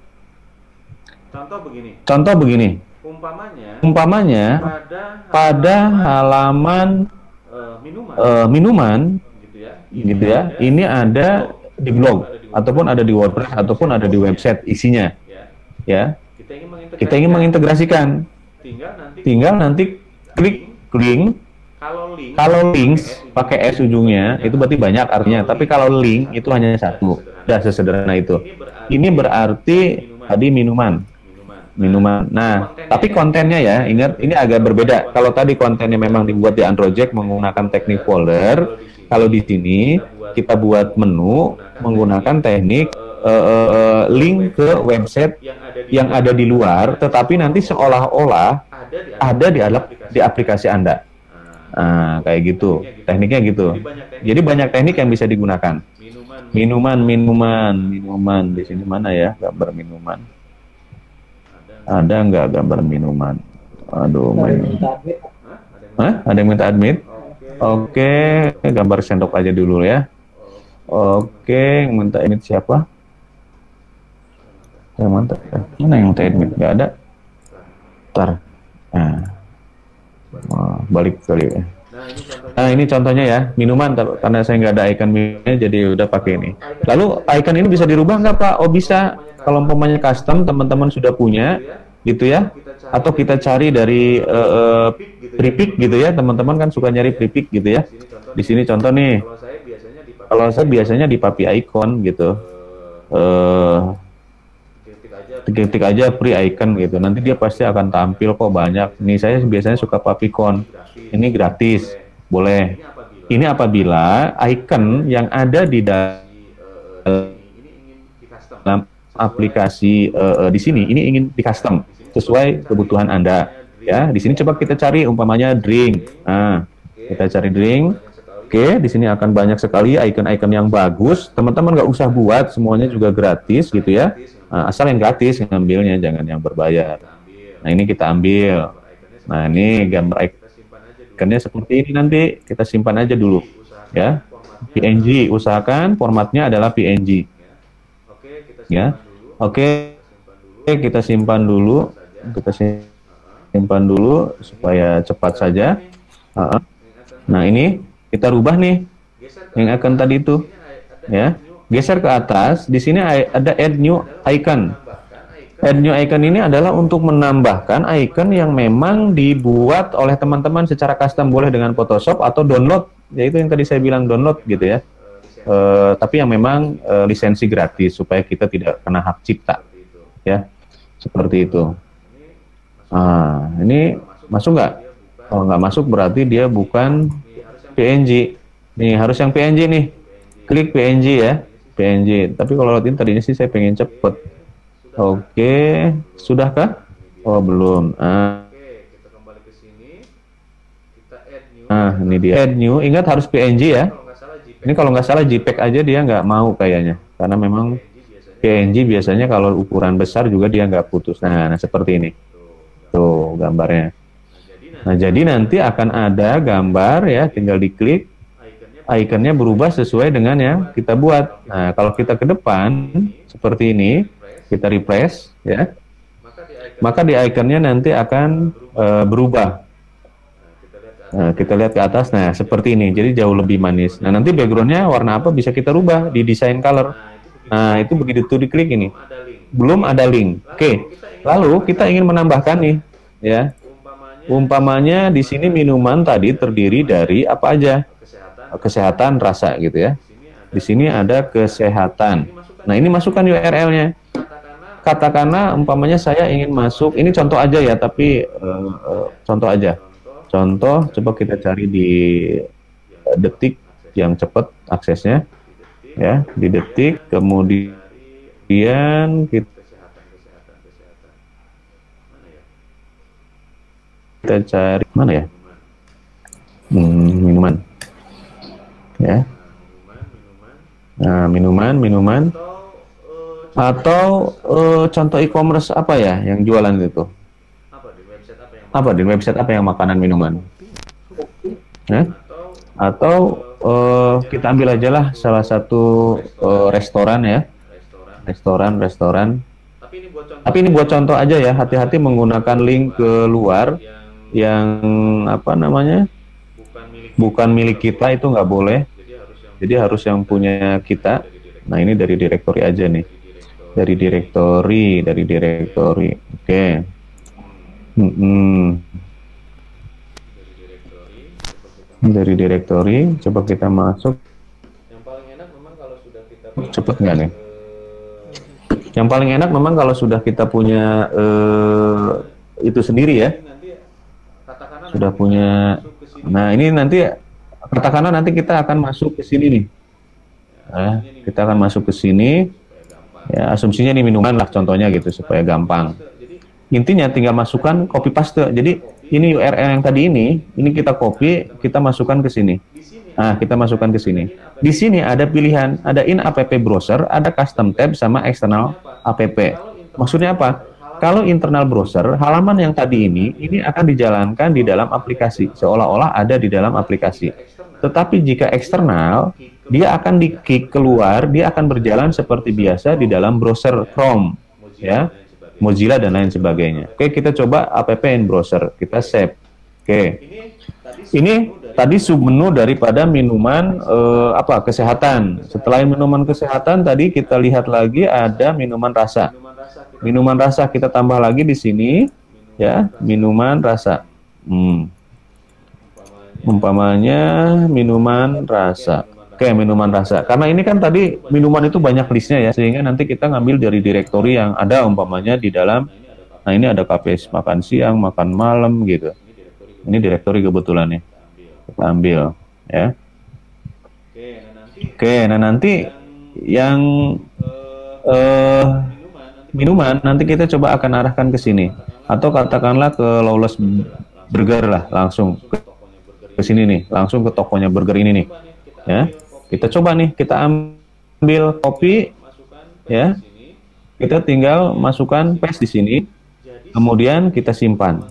Contoh begini. Umpamanya pada halaman minuman gitu ya. Ini ada di blog ataupun ada di WordPress ataupun ada di website isinya, ya. Kita ingin mengintegrasikan, tinggal nanti klik link. Kalau links pakai S ujungnya itu berarti banyak artinya, tapi kalau link itu hanya satu. Udah sesederhana itu. Ini berarti tadi minuman. Nah, tapi kontennya ya, ingat ini agak berbeda. Kalau tadi kontennya memang dibuat di Android menggunakan teknik folder, kalau di sini kita buat menu menggunakan teknik link ke website yang ada di luar, tetapi nanti seolah-olah ada di aplikasi Anda. Nah, kayak gitu, tekniknya gitu. Jadi banyak teknik yang bisa digunakan. Minuman. Di sini mana ya gambar minuman? Ada nggak gambar minuman? Aduh, Ada yang minta admit? Oke, gambar sendok aja dulu ya. Oke, yang minta admit siapa? Mantap. Mana yang minta admit? Nggak ada. Ntar. Balik kali ya. Nah, ini contohnya ya, minuman. Karena saya nggak ada icon minumannya, jadi udah pakai ini. Lalu icon ini bisa dirubah nggak, Pak? Oh, bisa. Kalau umpamanya custom, teman-teman sudah punya, gitu ya. Atau kita cari dari prefix gitu ya. Teman-teman kan suka nyari prefix gitu ya. Di sini contoh nih. Kalau saya biasanya di papi icon gitu. Ketik aja free icon gitu, nanti dia pasti akan tampil kok banyak. Nih saya biasanya suka papicon, ini gratis, boleh. Ini apabila icon yang ada di dalam aplikasi di sini ini ingin di custom sesuai kebutuhan Anda, ya. Di sini coba kita cari umpamanya drink. Nah, kita cari drink. Oke, di sini akan banyak sekali icon-icon yang bagus. Teman-teman nggak usah buat, semuanya juga gratis gitu ya. Asal yang gratis ngambilnya, jangan yang berbayar. Nah, ini kita ambil. Nah, ini gambar ikonnya seperti ini, nanti kita simpan aja dulu, ya. PNG, usahakan formatnya adalah PNG. Ya, oke, kita simpan dulu. Supaya cepat saja. Nah, ini kita rubah nih yang icon tadi itu, ya. Geser ke atas, di sini ada add new icon. Add new icon ini adalah untuk menambahkan icon yang memang dibuat oleh teman-teman secara custom, boleh dengan Photoshop atau download, yaitu yang tadi saya bilang download gitu ya. Tapi yang memang lisensi gratis supaya kita tidak kena hak cipta, ya. Seperti itu. Ini masuk nggak? Oh, nggak masuk berarti dia bukan PNG. Nih harus yang PNG nih. Klik PNG ya. PNG. Tapi kalau ini tadinya sih saya pengen cepet. Oke, sudahkah? Oh, belum. Ini dia. Add new. Ingat harus PNG ya. Ini kalau nggak salah JPEG aja dia nggak mau kayaknya. Karena memang PNG biasanya kalau ukuran besar juga dia nggak putus. Nah, seperti ini. Tuh gambarnya. Nah, jadi nanti akan ada gambar ya, tinggal diklik. Ikonnya berubah sesuai dengan yang kita buat. Nah, kalau kita ke depan seperti ini, kita refresh ya, maka di ikonnya nanti akan berubah. Nah, kita lihat ke atas, nah seperti ini, jadi jauh lebih manis. Nah, nanti backgroundnya warna apa bisa kita rubah di desain color. Nah, itu begitu diklik ini, belum ada link. Oke, lalu kita ingin menambahkan nih, ya. Umpamanya di sini minuman tadi terdiri dari apa aja? Kesehatan, rasa gitu ya. Di sini ada kesehatan. Nah, ini masukkan URL-nya. Katakanlah umpamanya saya ingin masuk, ini contoh aja ya, tapi contoh aja. Contoh, coba kita cari di Detik yang cepat aksesnya. Ya, di Detik, kemudian kita cari mana ya? Minuman. Ya. Nah, minuman atau contoh e-commerce apa ya yang jualan itu? Apa di website apa yang makanan minuman? Ya? Atau kita ambil aja lah salah satu restoran ya. Restoran. Tapi ini buat contoh aja ya, hati-hati menggunakan link ke luar yang apa namanya bukan milik kita, itu nggak boleh. Jadi harus yang punya kita. Nah, ini dari direktori aja nih, dari direktori. Oke. Dari direktori, coba kita masuk. Cepet nggak nih? Yang paling enak memang kalau sudah kita punya itu sendiri ya. Sudah punya. Nah, ini nanti katakanlah nanti kita akan masuk ke sini nih. Nah, kita akan masuk ke sini. Ya, asumsinya ini minuman lah contohnya gitu supaya gampang. Intinya tinggal masukkan copy paste. Jadi ini URL yang tadi ini kita copy, kita masukkan ke sini. Nah, kita masukkan ke sini. Di sini ada pilihan, ada in app browser, ada custom tab sama external app. Maksudnya apa? Kalau internal browser, halaman yang tadi ini akan dijalankan di dalam aplikasi, seolah-olah ada di dalam aplikasi. Tetapi jika eksternal, dia akan di-kick keluar, dia akan berjalan seperti biasa di dalam browser Chrome, ya, Mozilla dan lain sebagainya. Oke, kita coba app in browser, kita save. Oke, ini tadi submenu daripada minuman kesehatan. Setelah minuman kesehatan tadi kita lihat lagi ada minuman rasa. Minuman rasa kita tambah lagi di sini, ya, minuman rasa. Umpamanya minuman rasa. Oke, minuman rasa. Karena ini kan tadi minuman itu banyak listnya ya, sehingga nanti kita ngambil dari direktori yang ada umpamanya di dalam. Nah, ini ada kafe makan siang, makan malam gitu. Ini direktori kebetulan nih. Kita ambil, ya. Oke, nah nanti yang minuman nanti kita coba akan arahkan ke sini, atau katakanlah ke Lawless Burger lah, langsung ke sini nih, langsung ke tokonya burger ini nih, ya. Kita coba nih, kita ambil copy, ya, kita tinggal masukkan paste di sini, kemudian kita simpan.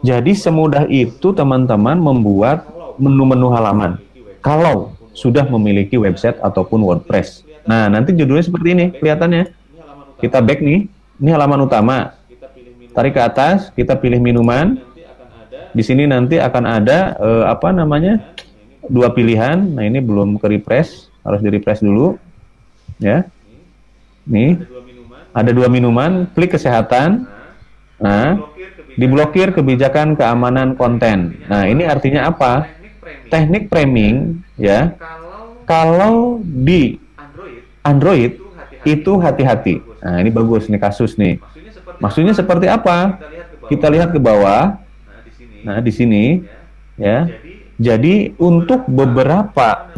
Jadi semudah itu teman-teman membuat menu-menu halaman kalau sudah memiliki website ataupun WordPress. Nah, nanti judulnya seperti ini kelihatannya. Kita back nih, ini halaman utama. Tarik ke atas, kita pilih minuman. Di sini nanti akan ada dua pilihan. Nah, ini belum ke refresh, harus di refresh dulu, ya. Nih, ada dua minuman. Klik kesehatan. Nah, diblokir kebijakan keamanan konten. Nah, ini artinya apa? Teknik framing, ya. Kalau di Android itu hati-hati. Nah, ini bagus nih kasus nih. Maksudnya seperti apa? Kita lihat ke bawah. Nah, di sini, ya. Jadi untuk beberapa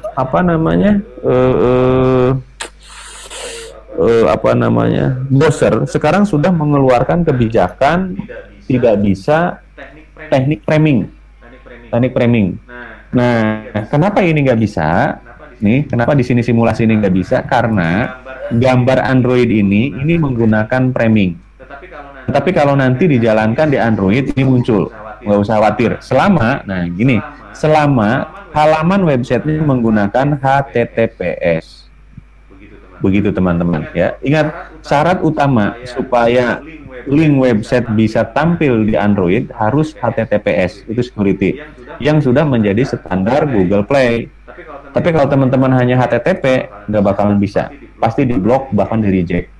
browser sekarang sudah mengeluarkan kebijakan tidak bisa teknik framing. Nah, kenapa ini nggak bisa? Nih, kenapa di sini simulasi ini nggak bisa? Karena gambar Android ini menggunakan framing. Tapi kalau nanti dijalankan di Android ini muncul, nggak usah khawatir. Selama halaman websitenya menggunakan HTTPS. Begitu teman-teman, ya. Ingat, syarat utama supaya link website bisa tampil di Android harus HTTPS, itu security, yang sudah menjadi standar Google Play. Tapi kalau teman-teman hanya HTTP, nggak bakalan bisa. Pasti diblok, bahkan di reject.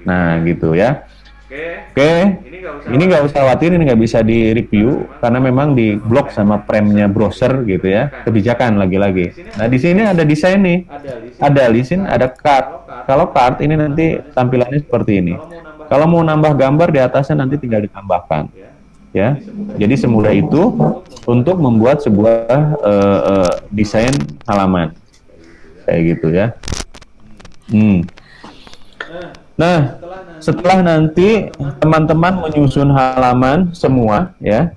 Nah, gitu ya. Oke, ini nggak usah khawatir, ini nggak bisa di review karena memang di blok sama premnya browser gitu ya. Kebijakan lagi-lagi. Nah di sini ada desain nih, ada listen, ada card. Kalau card ini nanti tampilannya seperti ini. Kalau mau nambah gambar di atasnya nanti tinggal ditambahkan, ya. Jadi semudah itu untuk membuat sebuah desain halaman, kayak gitu ya. Nah, setelah nanti teman-teman menyusun halaman semua ya,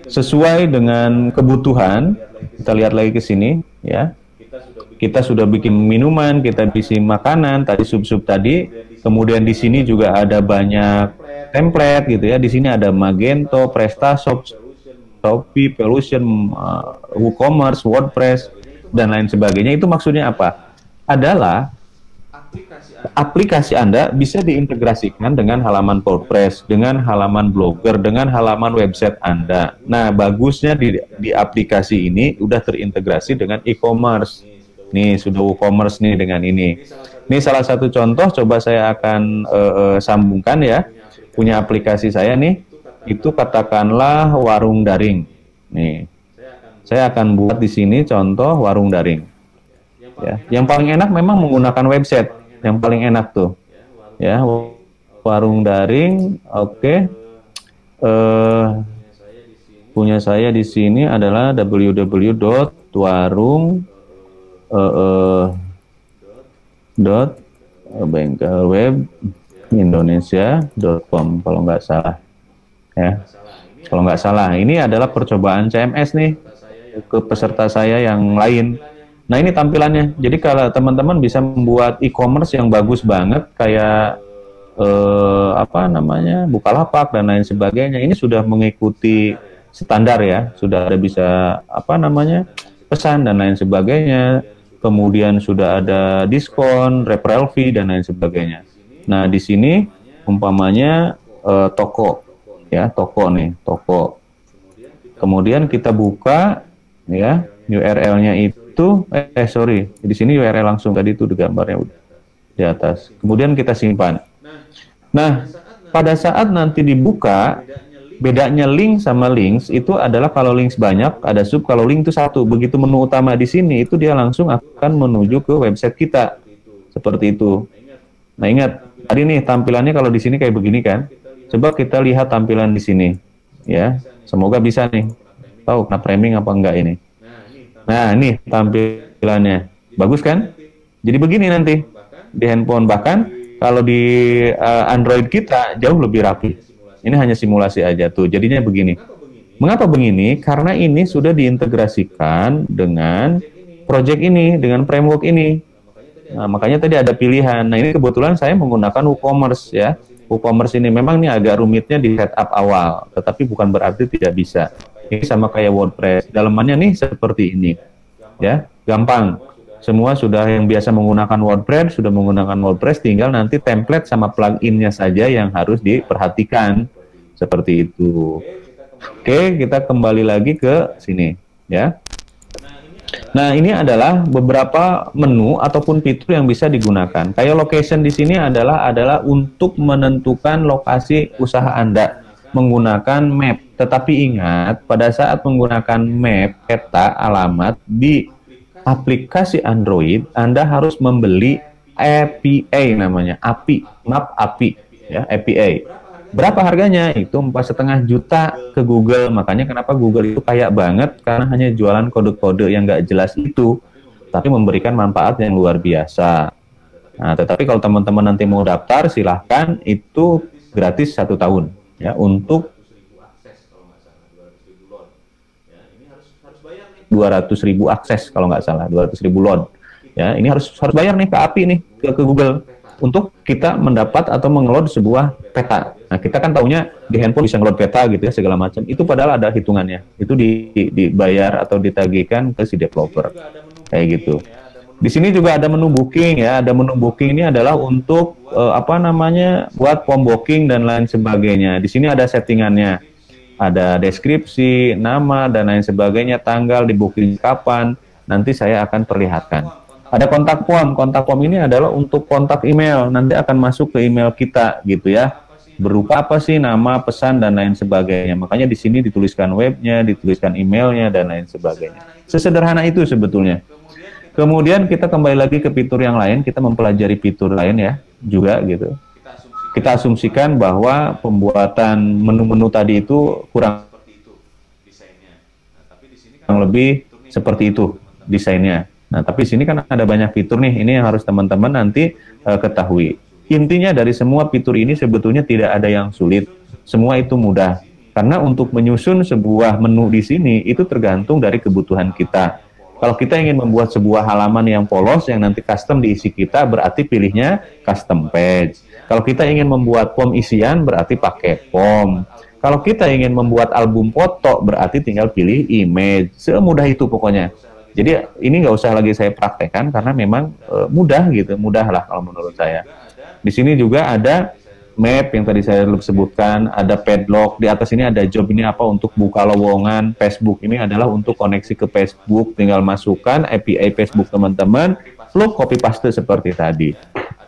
sesuai dengan kebutuhan, kita lihat lagi ke sini ya. Kita sudah bikin minuman, kita bikin makanan, tadi sub-sub tadi. Kemudian di sini juga ada banyak template gitu ya. Di sini ada Magento, PrestaShop, Shopee, Pelusion, WooCommerce, WordPress dan lain sebagainya. Itu maksudnya apa? Adalah aplikasi Anda bisa diintegrasikan dengan halaman WordPress, dengan halaman Blogger, dengan halaman website Anda. Nah, bagusnya di aplikasi ini udah terintegrasi dengan e-commerce. Nih, sudah WooCommerce nih dengan ini. Ini salah satu contoh, coba saya akan sambungkan ya. Punya aplikasi saya nih, itu katakanlah warung daring. Nih, saya akan buat di sini contoh warung daring. Ya, yang paling enak memang menggunakan website. Yang paling enak tuh ya, warung daring. Oke. Punya saya di sini adalah www.bengkelwebindonesia.com kalau nggak salah ya. Kalau nggak salah, ini adalah percobaan CMS nih ke peserta saya yang lain. Nah, ini tampilannya. Jadi kalau teman-teman bisa membuat e-commerce yang bagus banget kayak apa namanya, Bukalapak dan lain sebagainya, ini sudah mengikuti standar ya. Sudah ada bisa apa namanya, pesan dan lain sebagainya. Kemudian sudah ada diskon, referral fee dan lain sebagainya. Nah, di sini umpamanya toko ya, toko nih, toko. Kemudian kita buka ya, URL-nya itu sorry, di sini URL langsung, tadi itu di gambarnya udah di atas. Kemudian kita simpan. Nah, pada saat nanti dibuka, bedanya link sama links itu adalah kalau links banyak ada sub, kalau link itu satu. Begitu menu utama di sini itu dia langsung akan menuju ke website kita. Seperti itu. Nah, ingat, tadi nih tampilannya kalau di sini kayak begini kan. Coba kita lihat tampilan di sini. Ya, semoga bisa nih. Tahu kena framing apa enggak ini. Nah, ini tampilannya. Bagus kan? Jadi begini nanti di handphone. Bahkan kalau di Android kita jauh lebih rapi. Ini hanya simulasi aja tuh. Jadinya begini. Mengapa begini? Karena ini sudah diintegrasikan dengan project ini, dengan framework ini. Nah, makanya tadi ada pilihan. Nah, ini kebetulan saya menggunakan WooCommerce ya. WooCommerce ini memang ini agak rumitnya di setup awal, tetapi bukan berarti tidak bisa. Ini sama kayak WordPress, dalamannya nih seperti ini, ya, gampang. Semua sudah yang biasa menggunakan WordPress, sudah menggunakan WordPress, tinggal nanti template sama plugin-nya saja yang harus diperhatikan, seperti itu. Oke, kita kembali lagi ke sini, ya. Nah, ini adalah beberapa menu ataupun fitur yang bisa digunakan. Kayak location di sini adalah untuk menentukan lokasi usaha Anda menggunakan map. Tetapi ingat, pada saat menggunakan map, peta, alamat, di aplikasi Android, Anda harus membeli API namanya, API, map API, ya, API. Berapa harganya? Itu 4,5 juta ke Google. Makanya kenapa Google itu kaya banget, karena hanya jualan kode-kode yang nggak jelas itu, tapi memberikan manfaat yang luar biasa. Nah, tetapi kalau teman-teman nanti mau daftar, silahkan, itu gratis 1 tahun. Ya, untuk 200.000 akses kalau nggak salah, 200.000 load. Ya, ini harus bayar nih ke API nih, ke Google, untuk kita mendapat atau mengeload sebuah peta. Nah, kita kan taunya di handphone bisa ngeload peta gitu ya, segala macam. Itu padahal ada hitungannya. Itu dibayar atau ditagihkan ke si developer. Kayak gitu. Di sini juga ada menu booking ya. Ada menu booking, ini adalah untuk apa namanya, buat form booking dan lain sebagainya. Di sini ada settingannya. Ada deskripsi, nama dan lain sebagainya, tanggal, di booking kapan. Nanti saya akan perlihatkan. Ada kontak form. Kontak form ini adalah untuk kontak email. Nanti akan masuk ke email kita gitu ya. Berupa apa sih, nama, pesan, dan lain sebagainya. Makanya di sini dituliskan webnya, dituliskan emailnya, dan lain sebagainya. Sesederhana itu sebetulnya. Kemudian kita kembali lagi ke fitur yang lain. Kita mempelajari fitur lain ya juga gitu. Kita asumsikan bahwa pembuatan menu-menu tadi itu kurang lebih seperti itu desainnya. Nah, tapi di sini kan ada banyak fitur nih. Ini yang harus teman-teman nanti ketahui. Intinya dari semua fitur ini sebetulnya tidak ada yang sulit. Semua itu mudah. Karena untuk menyusun sebuah menu di sini itu tergantung dari kebutuhan kita. Kalau kita ingin membuat sebuah halaman yang polos yang nanti custom diisi kita, berarti pilihnya custom page. Kalau kita ingin membuat form isian, berarti pakai form. Kalau kita ingin membuat album foto, berarti tinggal pilih image. Semudah itu pokoknya. Jadi ini nggak usah lagi saya praktekkan karena memang mudah gitu, mudah lah kalau menurut saya. Di sini juga ada map yang tadi saya sebutkan, ada padlock, di atas ini ada job, ini apa, untuk buka lowongan. Facebook ini adalah untuk koneksi ke Facebook, tinggal masukkan API Facebook teman-teman, lalu copy paste seperti tadi.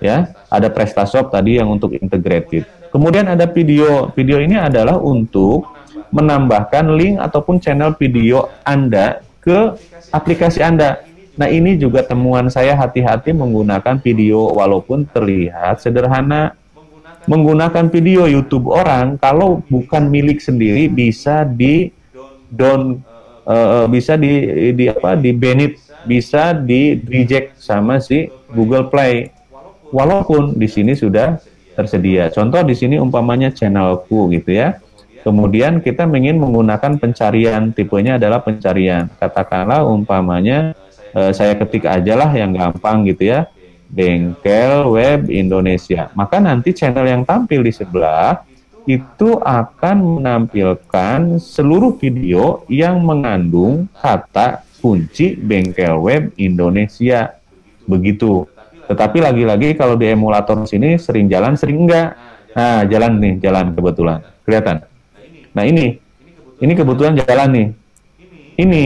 Ya, ada PrestaShop tadi yang untuk integrated. Kemudian ada video. Video ini adalah untuk menambahkan link ataupun channel video Anda ke aplikasi Anda. Nah, ini juga temuan saya, hati-hati menggunakan video walaupun terlihat sederhana. Menggunakan video YouTube orang kalau bukan milik sendiri bisa di banned, bisa di reject sama si Google Play. Walaupun di sini sudah tersedia. Contoh di sini umpamanya channelku gitu ya. Kemudian kita ingin menggunakan pencarian, tipenya adalah pencarian. Katakanlah umpamanya saya ketik aja lah yang gampang gitu ya. Bengkel Web Indonesia. Maka nanti channel yang tampil di sebelah itu akan menampilkan seluruh video yang mengandung kata kunci Bengkel Web Indonesia. Begitu. Tetapi lagi-lagi kalau di emulator sini sering jalan, sering enggak. Nah, jalan nih, jalan kebetulan. Kelihatan. Nah, ini kebetulan jalan nih. Ini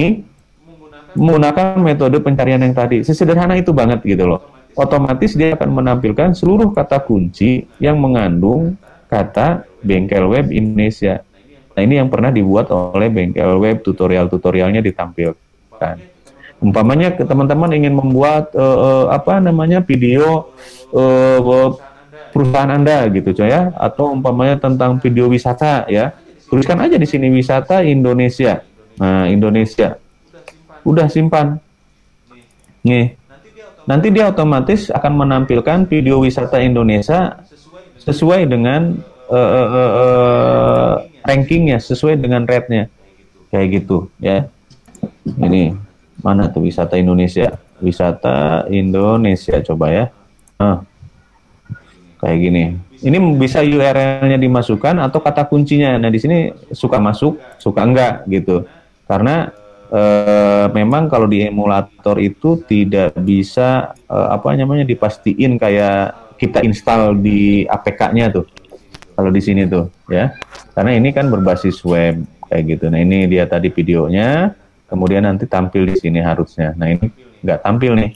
menggunakan metode pencarian yang tadi. Sesederhana itu banget gitu loh. Otomatis dia akan menampilkan seluruh kata kunci yang mengandung kata Bengkel Web Indonesia. Nah, ini yang pernah dibuat oleh Bengkel Web, tutorial-tutorialnya ditampilkan. Umpamanya teman-teman ingin membuat video perusahaan Anda gitu coy ya, atau umpamanya tentang video wisata ya. Tuliskan aja di sini wisata Indonesia. Nah, Indonesia. Udah simpan. Nih. Nanti dia otomatis akan menampilkan video wisata Indonesia sesuai dengan rankingnya, sesuai dengan rate-nya. Kayak gitu ya. Ini mana tuh wisata Indonesia? Wisata Indonesia coba ya. Kayak gini. Ini bisa URL-nya dimasukkan atau kata kuncinya. Nah, di sini suka masuk, suka enggak gitu. Karena memang kalau di emulator itu tidak bisa dipastiin kayak kita install di APK-nya tuh. Kalau di sini tuh ya. Karena ini kan berbasis web kayak gitu. Nah, ini dia tadi videonya, kemudian nanti tampil di sini harusnya. Nah, ini nggak tampil nih.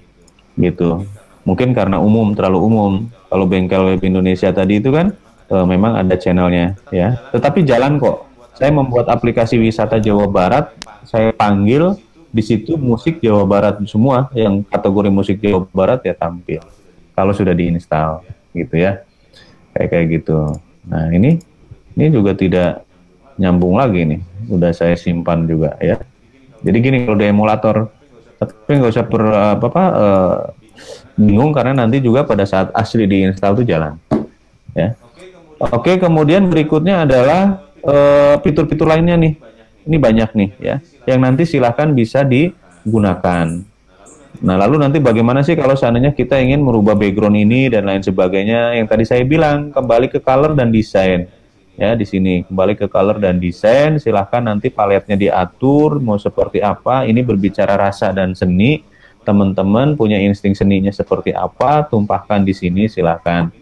Gitu. Mungkin karena terlalu umum. Kalau Bengkel Web Indonesia tadi itu kan memang ada channelnya ya. Tetapi jalan kok. Saya membuat aplikasi wisata Jawa Barat, saya panggil di situ musik Jawa Barat semua, yang kategori musik Jawa Barat ya tampil. Kalau sudah diinstal gitu ya. Kayak gitu. Nah, ini juga tidak nyambung lagi nih. Udah saya simpan juga ya. Jadi gini kalau di emulator, tapi nggak usah bingung karena nanti juga pada saat asli diinstal itu jalan. Ya. Oke, kemudian berikutnya adalah fitur-fitur lainnya nih. Ini banyak nih ya. Yang nanti silahkan bisa digunakan. Nah, lalu nanti bagaimana sih kalau seandainya kita ingin merubah background ini dan lain sebagainya? Yang tadi saya bilang, kembali ke color dan desain. Ya, di sini kembali ke color dan desain, silahkan nanti paletnya diatur mau seperti apa. Ini berbicara rasa dan seni. Teman-teman punya insting seninya seperti apa, tumpahkan di sini silahkan.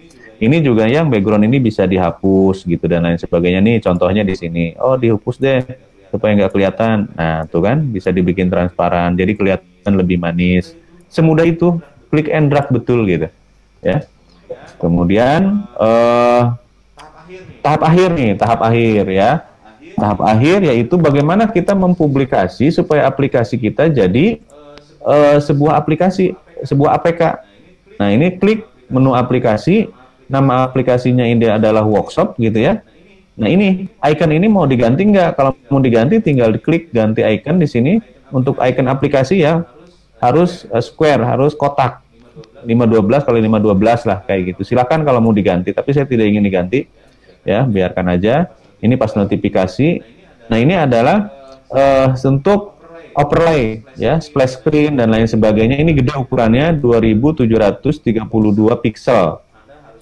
Ini juga yang background ini bisa dihapus gitu dan lain sebagainya. Nih contohnya di sini. Oh, dihapus deh supaya nggak kelihatan. Nah, tuh kan bisa dibikin transparan jadi kelihatan lebih manis. Semudah itu klik and drag betul gitu ya. Kemudian tahap akhir ya. Tahap akhir yaitu bagaimana kita mempublikasi supaya aplikasi kita jadi sebuah aplikasi, sebuah APK. Nah, ini klik menu aplikasi, nama aplikasinya ini adalah workshop gitu ya. Nah, ini icon ini mau diganti nggak? Kalau mau diganti tinggal diklik ganti icon di sini. Untuk icon aplikasi ya harus square, harus kotak. 512 kali 512 lah kayak gitu. Silakan kalau mau diganti, tapi saya tidak ingin diganti. Ya, biarkan aja. Ini pas notifikasi. Nah, ini adalah untuk overlay ya, splash screen dan lain sebagainya. Ini gede ukurannya 2732 pixel.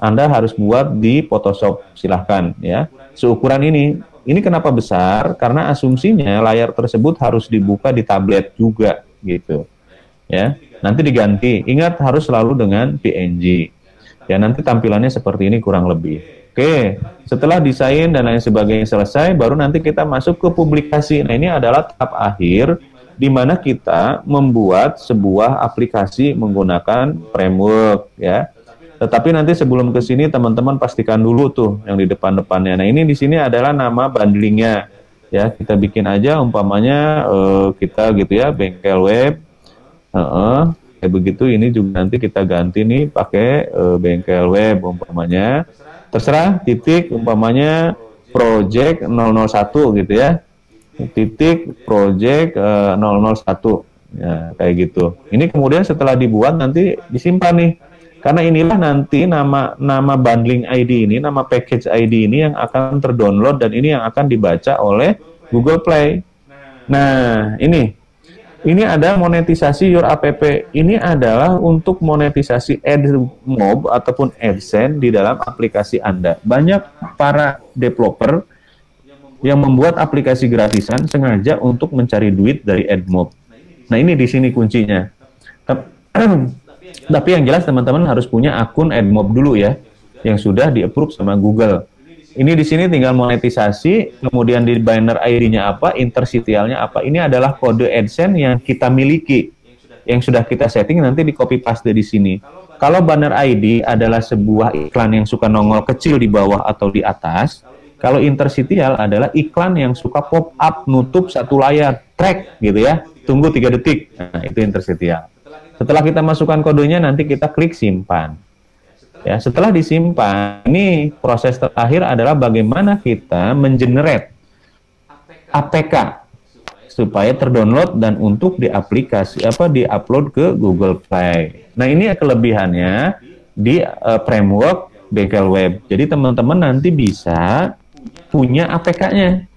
Anda harus buat di Photoshop, silahkan ya. Seukuran ini. Ini kenapa besar? Karena asumsinya layar tersebut harus dibuka di tablet juga gitu. Ya, nanti diganti. Ingat harus selalu dengan PNG. Ya, nanti tampilannya seperti ini kurang lebih. Oke, setelah desain dan lain sebagainya selesai, baru nanti kita masuk ke publikasi. Nah, ini adalah tahap akhir di mana kita membuat sebuah aplikasi menggunakan framework ya. Tetapi nanti sebelum ke sini teman-teman pastikan dulu tuh yang di depan-depannya. Nah, ini di sini adalah nama bundlingnya. Ya, kita bikin aja umpamanya kita gitu ya, bengkel web. Kayak begitu, ini juga nanti kita ganti nih pakai bengkel web umpamanya. Terserah titik umpamanya project 001 gitu ya. Titik project 001. Ya, kayak gitu. Ini kemudian setelah dibuat nanti disimpan nih. Karena inilah nanti nama bundling ID ini, nama package ID ini yang akan terdownload dan ini yang akan dibaca oleh Google Play. Nah, ini ada monetisasi Your App. Ini adalah untuk monetisasi AdMob ataupun AdSense di dalam aplikasi Anda. Banyak para developer yang membuat aplikasi gratisan sengaja untuk mencari duit dari AdMob. Nah, ini di sini kuncinya. Tapi yang jelas teman-teman harus punya akun AdMob dulu ya, yang sudah di-approve sama Google. Ini di sini tinggal monetisasi, kemudian di banner ID-nya apa, interstitialnya apa. Ini adalah kode AdSense yang kita miliki, yang sudah kita setting nanti di copy paste di sini. Kalau banner ID adalah sebuah iklan yang suka nongol kecil di bawah atau di atas, kalau interstitial adalah iklan yang suka pop up nutup satu layar, track gitu ya, tunggu 3 detik. Nah, itu interstitial. Setelah kita masukkan kodenya, nanti kita klik simpan. Ya, setelah disimpan, ini proses terakhir adalah bagaimana kita mengenerate APK supaya terdownload dan untuk diupload ke Google Play. Nah, ini kelebihannya di framework bengkel web. Jadi teman-teman nanti bisa punya APK-nya.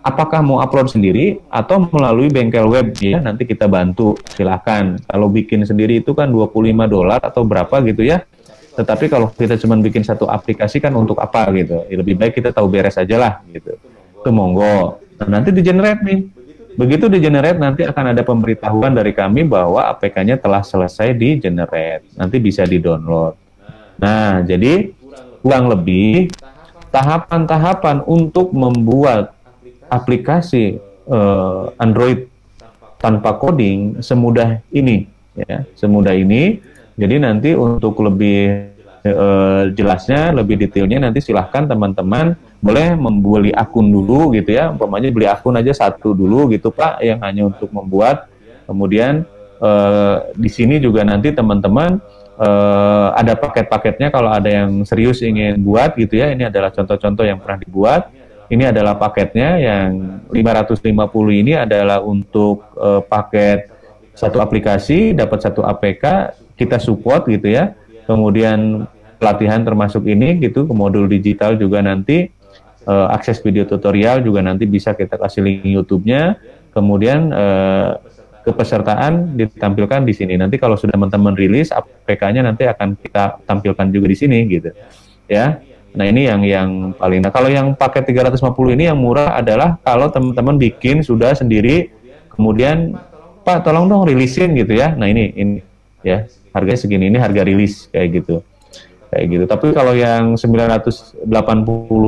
Apakah mau upload sendiri atau melalui bengkel web ya, nanti kita bantu, silahkan. Kalau bikin sendiri itu kan $25 atau berapa gitu ya. Tetapi kalau kita cuma bikin satu aplikasi kan untuk apa gitu. Ya, lebih baik kita tahu beres aja lah gitu. Itu monggo. Nah, nanti di-generate nih. Begitu di-generate nanti akan ada pemberitahuan dari kami bahwa APK-nya telah selesai di-generate. Nanti bisa di-download. Nah, jadi kurang lebih tahapan-tahapan untuk membuat aplikasi Android tanpa coding semudah ini ya, semudah ini. Jadi nanti untuk lebih jelasnya, lebih detailnya nanti silahkan teman-teman boleh membeli akun dulu gitu ya, umpamanya beli akun aja 1 dulu gitu Pak, yang hanya untuk membuat. Kemudian di sini juga nanti teman-teman ada paket-paketnya kalau ada yang serius ingin buat gitu ya. Ini adalah contoh-contoh yang pernah dibuat. Ini adalah paketnya yang 550 ini adalah untuk paket satu aplikasi, dapat satu APK, kita support gitu ya. Kemudian pelatihan termasuk ini gitu, ke modul digital juga nanti, akses video tutorial juga nanti bisa kita kasih link YouTube-nya. Kemudian kepesertaan ditampilkan di sini. Nanti kalau sudah teman-teman rilis APK-nya nanti akan kita tampilkan juga di sini gitu. Ya. Nah, ini yang paling. Nah, kalau yang paket 350 ini yang murah adalah kalau teman-teman bikin sudah sendiri, kemudian Pak tolong dong rilisin gitu ya. Nah, ini ya, harganya segini, ini harga rilis kayak gitu. Kayak gitu. Tapi kalau yang 980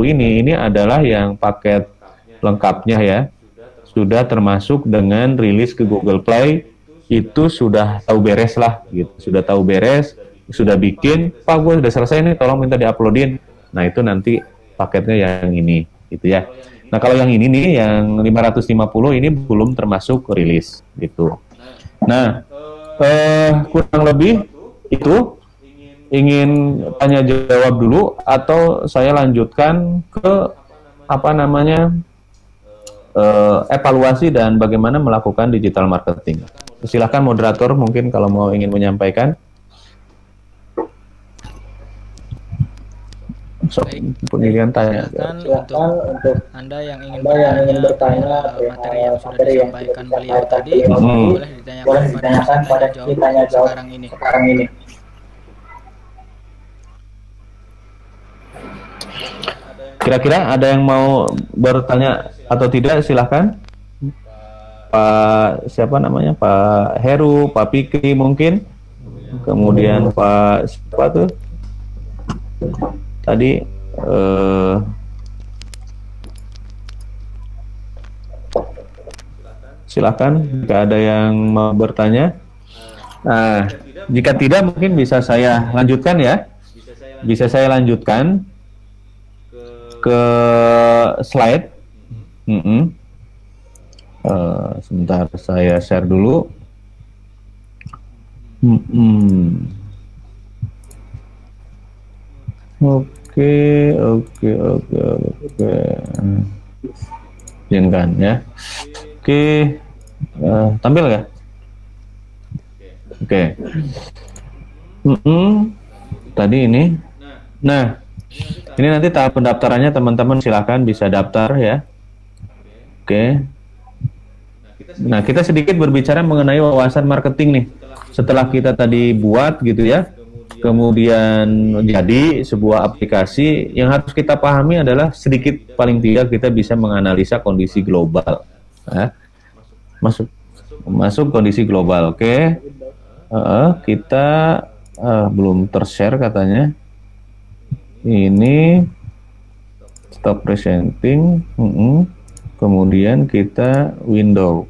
ini adalah yang paket lengkapnya ya. Sudah termasuk dengan rilis ke Google Play itu sudah tahu beres lah gitu, sudah tahu beres, sudah bikin, Pak gue udah selesai nih, tolong minta diuploadin. Nah itu nanti paketnya yang ini gitu ya. Nah kalau yang ini nih yang 550 ini belum termasuk rilis gitu. Nah kurang lebih itu ingin tanya jawab dulu atau saya lanjutkan ke apa namanya evaluasi dan bagaimana melakukan digital marketing. Silakan moderator mungkin kalau mau ingin menyampaikan. So, pemilihan tanya. Untuk Anda yang ingin bertanya materi yang sudah disampaikan beliau tadi, boleh ditanyakan pada tanya jawab sekarang ini. Kira-kira ada yang mau bertanya atau tidak, silahkan. Pak siapa namanya, Pak Heru, Pak Fikri mungkin, kemudian Pak siapa tuh tadi silahkan jika ada yang mau bertanya. Nah jika tidak mungkin bisa saya lanjutkan ya, bisa saya lanjutkan ke slide. Sebentar saya share dulu. Oke. Izinkan ya. Oke. Tampil ya? Oke. Tadi ini. Nah, ini nanti tahap pendaftarannya teman-teman silakan bisa daftar ya. Oke. Nah, kita sedikit berbicara mengenai wawasan marketing nih. Setelah kita tadi buat gitu ya, kemudian jadi sebuah aplikasi, yang harus kita pahami adalah sedikit paling tidak kita bisa menganalisa kondisi global. Masuk kondisi global. Oke. Kita belum tershare katanya. Ini stop presenting. Kemudian kita window.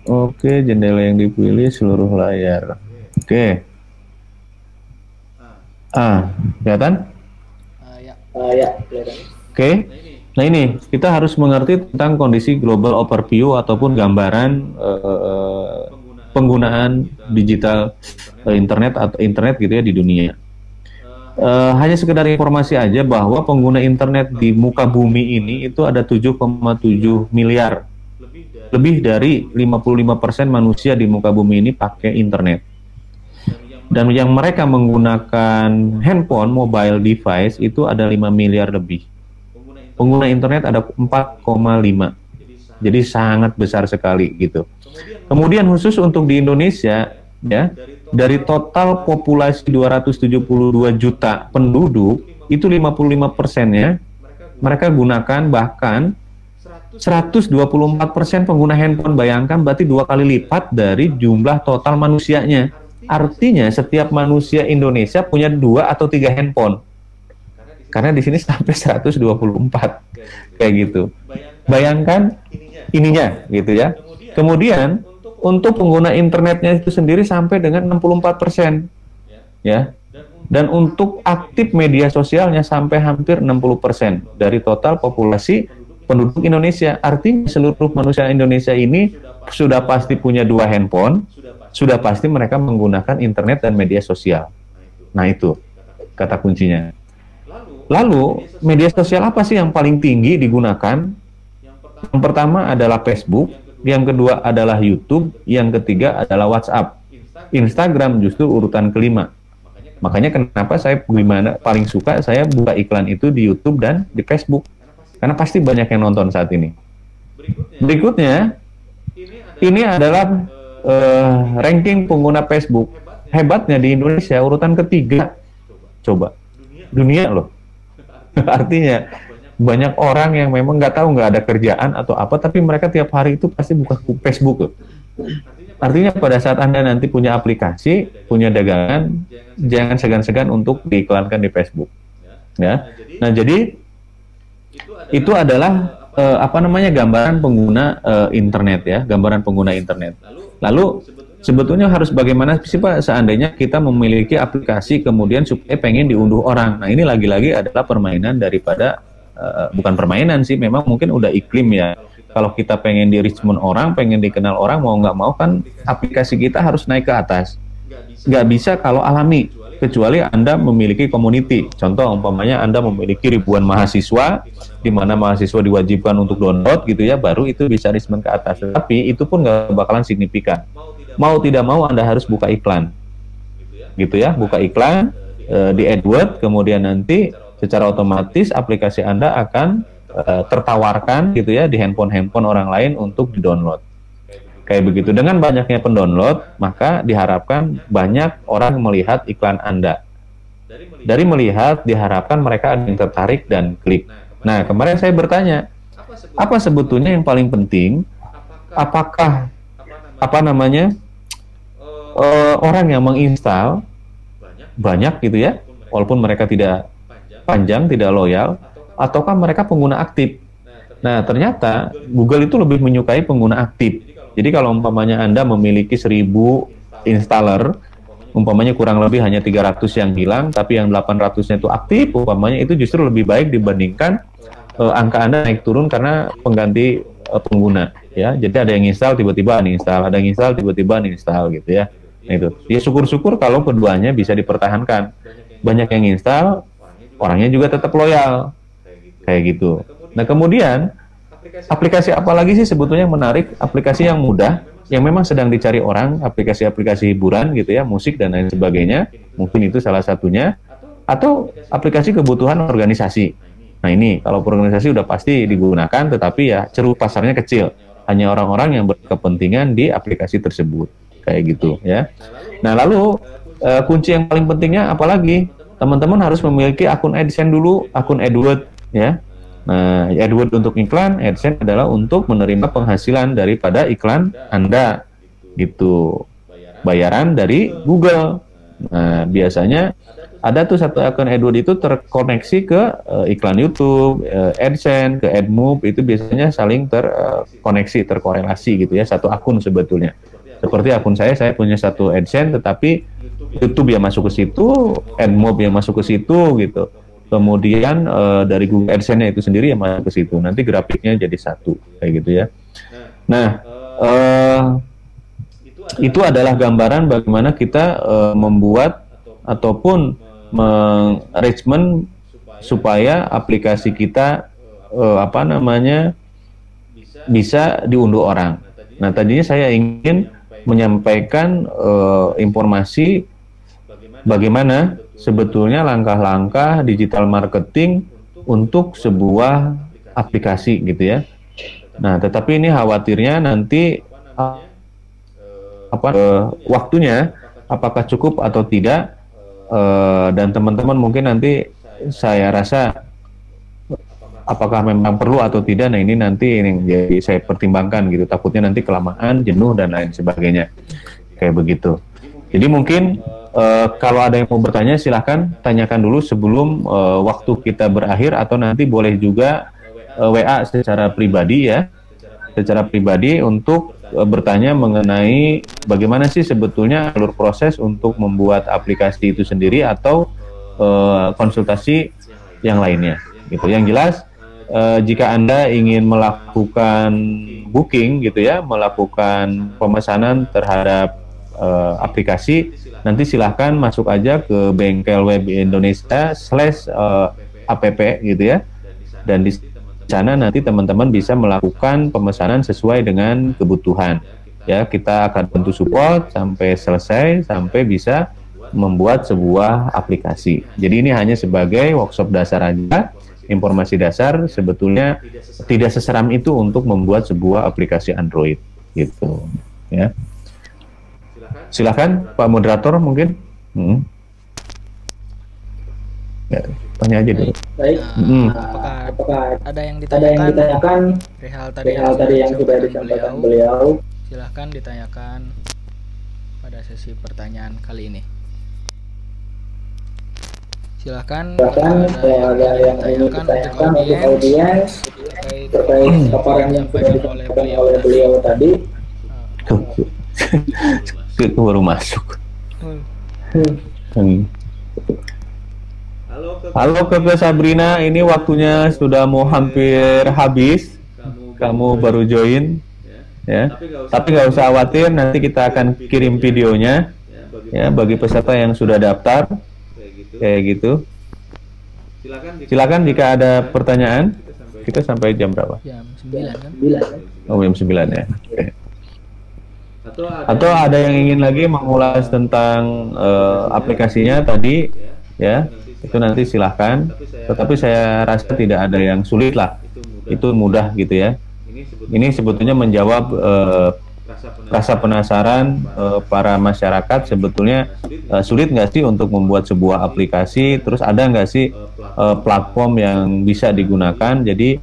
Oke, jendela yang dipilih seluruh layar. Oke. Kelihatan? Ya, kelihatan. Oke. Nah ini kita harus mengerti tentang kondisi global overview ataupun gambaran penggunaan digital internet atau internet gitu ya di dunia. Hanya sekedar informasi aja bahwa pengguna internet di muka bumi ini itu ada 7,7 miliar. Lebih dari 55% manusia di muka bumi ini pakai internet. Dan yang mereka menggunakan handphone, mobile device itu ada 5 miliar lebih. Pengguna internet ada 4,5. Jadi sangat besar sekali gitu. Kemudian khusus untuk di Indonesia ya, dari total populasi 272 juta penduduk, itu 55%-nya mereka gunakan bahkan 124% pengguna handphone. Bayangkan berarti 2 kali lipat dari jumlah total manusianya. Artinya setiap manusia Indonesia punya 2 atau 3 handphone. Karena di sini sampai 124 kayak gitu. Bayangkan ininya gitu ya. Kemudian untuk pengguna internetnya itu sendiri sampai dengan 64%. Ya. Dan untuk aktif media sosialnya sampai hampir 60% dari total populasi penduduk Indonesia. Artinya seluruh manusia Indonesia ini sudah pasti punya 2 handphone, sudah pasti mereka menggunakan internet dan media sosial. Nah itu kata kuncinya. Lalu media sosial apa sih yang paling tinggi digunakan? Yang pertama adalah Facebook, yang kedua adalah YouTube, yang ketiga adalah WhatsApp. Instagram justru urutan kelima. Makanya kenapa saya paling suka saya buka iklan itu di YouTube dan di Facebook. Karena pasti banyak yang nonton saat ini. Berikutnya, ini adalah ranking pengguna Facebook. Hebatnya di Indonesia urutan ketiga. Coba, dunia loh. Artinya banyak orang yang memang nggak ada kerjaan atau apa, tapi mereka tiap hari itu pasti buka Facebook loh. Artinya pada saat Anda nanti punya aplikasi, punya dagangan, jangan segan-segan untuk diiklankan di Facebook. Ya. Nah jadi itu adalah apa namanya, gambaran pengguna internet ya, gambaran pengguna internet. Lalu sebetulnya harus bagaimana sih Pak seandainya kita memiliki aplikasi kemudian supaya pengen diunduh orang. Nah ini lagi-lagi adalah permainan daripada bukan permainan sih, memang mungkin udah iklim ya. Kalau kita pengen di Richmond orang, pengen dikenal orang, mau nggak mau kan aplikasi kita harus naik ke atas. Nggak bisa kalau alami, kecuali Anda memiliki community. Contoh umpamanya Anda memiliki ribuan mahasiswa, di mana mahasiswa diwajibkan untuk download gitu ya, baru itu bisa Richmond ke atas. Tapi itu pun nggak bakalan signifikan. Mau tidak mau Anda harus buka iklan, gitu ya, buka iklan di AdWords, kemudian nanti secara otomatis aplikasi Anda akan tertawarkan gitu ya di handphone orang lain untuk di-download. Kayak begitu. Dengan banyaknya pendownload, maka diharapkan banyak orang melihat iklan Anda. Dari melihat, diharapkan mereka ada yang tertarik dan klik. Nah, kemarin saya bertanya, apa sebetulnya yang paling penting? Apakah orang yang menginstal banyak gitu ya, walaupun mereka tidak panjang, tidak loyal, ataukah mereka pengguna aktif? Nah, ternyata Google itu lebih menyukai pengguna aktif. Jadi kalau umpamanya Anda memiliki 1000 installer, umpamanya kurang lebih hanya 300 yang hilang, tapi yang 800-nya itu aktif, umpamanya itu justru lebih baik dibandingkan angka Anda naik turun karena pengganti pengguna. Ya, jadi ada yang install tiba-tiba uninstall, ada yang install tiba-tiba uninstall gitu ya. Nah, itu. Ya syukur-syukur kalau keduanya bisa dipertahankan. Banyak yang install, orangnya juga tetap loyal. Kayak gitu. Nah, kemudian aplikasi apa lagi sih sebetulnya yang menarik? Aplikasi yang mudah, yang memang sedang dicari orang, aplikasi-aplikasi hiburan gitu ya, musik dan lain sebagainya. Mungkin itu salah satunya. Atau aplikasi kebutuhan organisasi. Nah ini, kalau organisasi udah pasti digunakan, tetapi ya ceruk pasarnya kecil. Hanya orang-orang yang berkepentingan di aplikasi tersebut. Kayak gitu ya. Nah lalu, kunci yang paling pentingnya apalagi? Teman-teman harus memiliki akun AdSense dulu, akun AdWords ya. Nah, AdWords untuk iklan, AdSense adalah untuk menerima penghasilan daripada iklan Anda gitu. Bayaran dari Google. Nah, biasanya ada tuh satu akun AdWords itu terkoneksi ke iklan YouTube, AdSense, ke AdMove, itu biasanya saling terkoneksi, terkorelasi gitu ya, satu akun sebetulnya. Seperti akun saya punya satu AdSense, tetapi YouTube yang masuk ke situ, AdMove yang masuk ke situ gitu. Kemudian dari Google AdSense-nya itu sendiri yang masuk ke situ. Nanti grafiknya jadi satu, kayak gitu ya. Nah, itu adalah gambaran bagaimana kita membuat ataupun mengarrangement supaya aplikasi kita bisa diunduh orang. Nah, tadinya saya ingin menyampaikan informasi bagaimana sebetulnya langkah-langkah digital marketing untuk sebuah aplikasi gitu ya. Nah, tetapi ini khawatirnya nanti waktunya apakah cukup atau tidak, dan teman-teman mungkin nanti saya rasa apakah memang perlu atau tidak. Nah ini nanti yang jadi saya pertimbangkan gitu, takutnya nanti kelamaan, jenuh dan lain sebagainya kayak begitu. Jadi mungkin kalau ada yang mau bertanya silahkan tanyakan dulu sebelum waktu kita berakhir, atau nanti boleh juga WA secara pribadi ya, secara pribadi untuk bertanya mengenai bagaimana sih sebetulnya alur proses untuk membuat aplikasi itu sendiri, atau konsultasi yang lainnya gitu. Yang jelas jika Anda ingin melakukan booking gitu ya, melakukan pemesanan terhadap aplikasi, nanti silahkan masuk aja ke bengkel web Indonesia/app gitu ya, dan di sana nanti teman-teman bisa melakukan pemesanan sesuai dengan kebutuhan ya. Kita akan bantu support sampai selesai, sampai bisa membuat sebuah aplikasi. Jadi ini hanya sebagai workshop dasar aja, informasi dasar. Sebetulnya tidak seseram itu untuk membuat sebuah aplikasi Android gitu ya. Silakan Pak Moderator mungkin. Ya, tanya aja dulu. Baik. Apakah ada yang ditanyakan? Perihal tadi yang sudah disampaikan beliau. Silahkan ditanyakan pada sesi pertanyaan kali ini. Silahkan Bahkan ada yang ingin ditanyakan untuk audiens terkait paparan yang sudah disampaikan oleh beliau tadi. Baru masuk. Halo Kakak Sabrina, ini waktunya sudah mau hampir habis. Kamu baru join, ya. Tapi nggak usah khawatir, nanti kita akan kirim videonya, ya, bagi peserta yang sudah daftar, kayak gitu. Silakan jika ada pertanyaan. Kita sampai jam berapa? Jam 9 kan? Oh, jam 9 ya. Okay. Atau ada yang ingin lagi mengulas tentang aplikasinya tadi, ya, itu nanti silahkan. Tetapi saya rasa tidak ada yang sulit lah, itu mudah gitu ya. Ini sebetulnya menjawab rasa penasaran para masyarakat. Sebetulnya sulit nggak sih untuk membuat sebuah aplikasi, terus ada nggak sih platform yang bisa digunakan. Jadi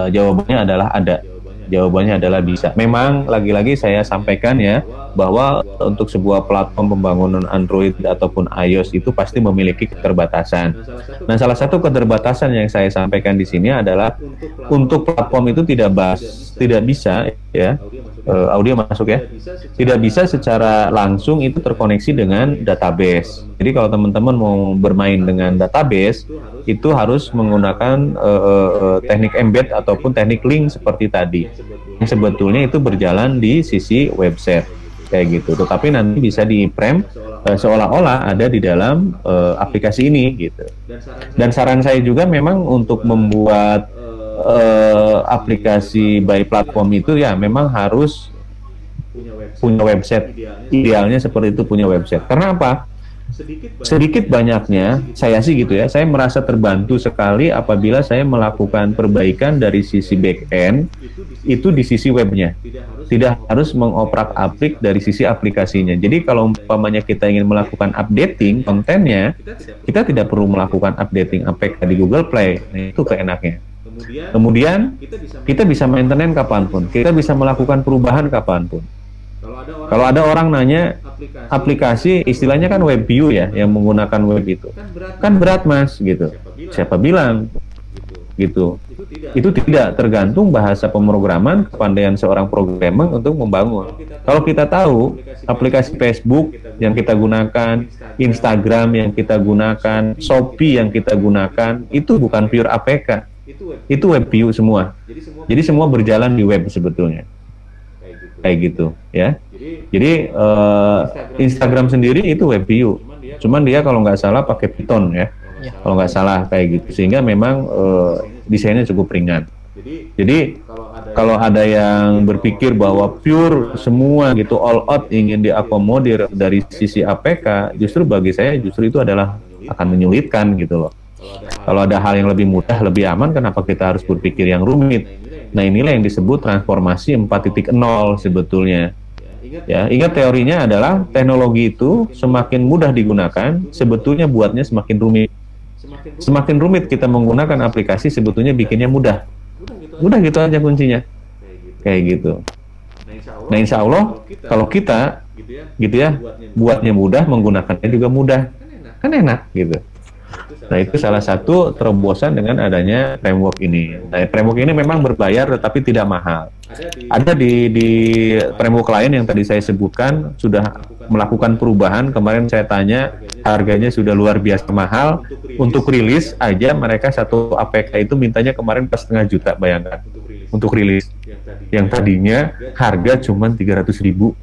jawabannya adalah ada. Jawabannya adalah bisa. Memang lagi-lagi saya sampaikan ya, bahwa untuk sebuah platform pembangunan Android ataupun iOS itu pasti memiliki keterbatasan. Nah, salah satu keterbatasan yang saya sampaikan di sini adalah untuk platform itu tidak bisa ya, audio masuk ya, tidak bisa secara langsung itu terkoneksi dengan database. Jadi kalau teman-teman mau bermain dengan database, itu harus menggunakan teknik embed ataupun teknik link seperti tadi. Yang sebetulnya itu berjalan di sisi website kayak gitu. Tetapi nanti bisa di-frame seolah-olah ada di dalam aplikasi ini gitu. Dan saran saya juga memang untuk membuat aplikasi by platform itu ya memang harus punya website. Idealnya seperti itu, punya website. Karena apa? Sedikit banyaknya saya sih gitu ya, saya merasa terbantu sekali apabila saya melakukan perbaikan dari sisi back end itu di sisi webnya, tidak harus mengoprak-aprik dari sisi aplikasinya. Jadi kalau umpamanya kita ingin melakukan updating kontennya, kita tidak perlu melakukan updating APK di Google Play. Nah, itu keenaknya. Kemudian kita bisa maintenance kapanpun, kita bisa melakukan perubahan kapanpun. Kalau ada orang nanya aplikasi, istilahnya kan web view ya, yang menggunakan web itu kan berat mas gitu. Siapa bilang gitu? Itu tidak, tergantung bahasa pemrograman, kepandaian seorang programmer untuk membangun. Kalau kita tahu aplikasi Facebook yang kita gunakan, Instagram yang kita gunakan, Shopee yang kita gunakan, itu bukan pure APK, itu web view semua. Jadi semua berjalan di web sebetulnya. Kayak gitu ya. Jadi Instagram sendiri itu web view, cuman dia kalau nggak salah pakai Python ya, kalau nggak salah kayak gitu, sehingga memang desainnya cukup ringan. Jadi kalau ada yang berpikir bahwa pure semua gitu, all out ingin diakomodir dari sisi APK, justru bagi saya justru itu adalah akan menyulitkan gitu loh. Kalau ada hal yang lebih mudah, lebih aman, kenapa kita harus berpikir yang rumit? Nah, inilah yang disebut transformasi 4.0 sebetulnya. Ya, ingat teorinya adalah teknologi itu semakin mudah digunakan, sebetulnya buatnya semakin rumit. Semakin rumit kita menggunakan aplikasi, sebetulnya bikinnya mudah. Mudah gitu aja kuncinya. Kayak gitu. Nah, insya Allah kalau kita gitu ya, buatnya mudah, menggunakannya juga mudah. Kan enak gitu. Nah, itu salah satu terobosan dengan adanya framework ini. Nah, framework ini memang berbayar tetapi tidak mahal. Ada di framework lain yang tadi saya sebutkan sudah melakukan perubahan. Kemarin saya tanya, harganya sudah luar biasa mahal. Untuk rilis aja mereka satu APK itu mintanya kemarin 4,5 juta, bayangkan. Untuk rilis. Yang tadinya harga cuma 300.000.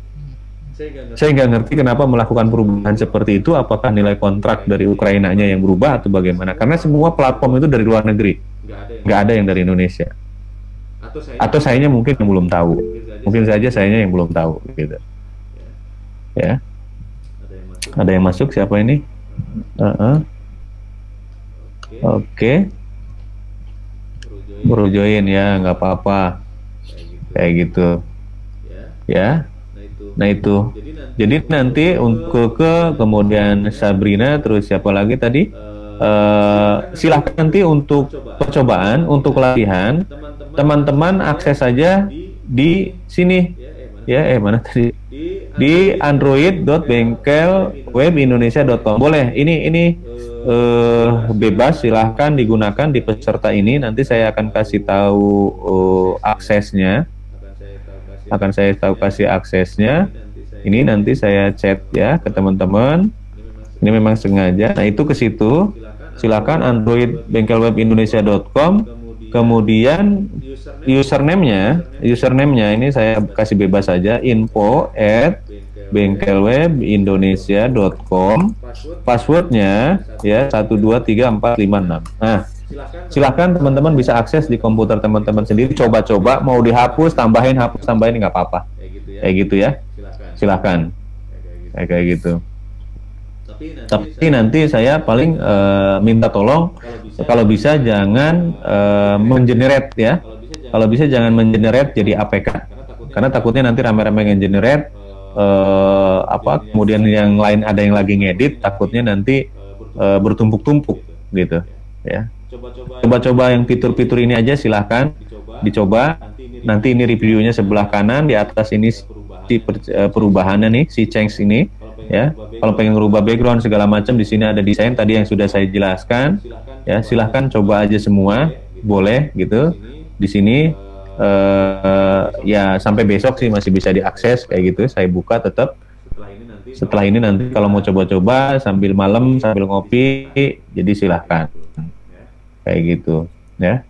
Saya nggak ngerti kenapa melakukan perubahan seperti itu, apakah nilai kontrak dari Ukrainanya yang berubah atau bagaimana, karena semua platform itu dari luar negeri, nggak ada yang dari Indonesia. Atau sayanya mungkin yang belum tahu, mungkin saja sayanya yang belum tahu gitu. Ya, ada yang masuk, siapa ini? Oke. Baru join ya, nggak apa-apa, kayak gitu ya. Nah itu, jadi nanti untuk kemudian Sabrina, terus siapa lagi tadi? Silahkan nanti untuk percobaan, untuk latihan, teman-teman akses saja di sini. Ya, mana tadi? di android.bengkelwebindonesia.com. Boleh, ini bebas, silahkan digunakan di peserta ini. Nanti saya akan kasih tahu aksesnya, kasih aksesnya. Ini nanti saya chat ya ke teman-teman. Ini memang sengaja. Nah, itu ke situ. Silakan android.bengkelwebindonesia.com. Kemudian username-nya ini saya kasih bebas saja, info@bengkelwebindonesia.com. Passwordnya ya 123456. Nah, silahkan teman-teman bisa akses di komputer teman-teman sendiri, coba-coba mau dihapus tambahin nggak apa-apa, kayak gitu ya. Silahkan kayak gitu. Tapi nanti saya paling minta tolong kalau bisa jangan mengenerate ya. Kalau bisa jangan mengenerate jadi APK. Karena takutnya nanti rame-rame ngegenerate kemudian yang lain ada yang lagi ngedit, takutnya nanti bertumpuk-tumpuk gitu ya. Coba-coba yang fitur-fitur ini aja, silahkan dicoba. Nanti ini reviewnya sebelah kanan, di atas ini si perubahannya nih, si change ini. Ya, kalau pengen ngerubah background segala macam, di sini ada desain tadi yang sudah saya jelaskan. Ya, silahkan coba aja semua, boleh gitu. Di sini ya sampai besok sih masih bisa diakses kayak gitu. Saya buka tetap. Setelah ini nanti kalau mau coba-coba sambil malam sambil ngopi, jadi silahkan. Kayak gitu, ya.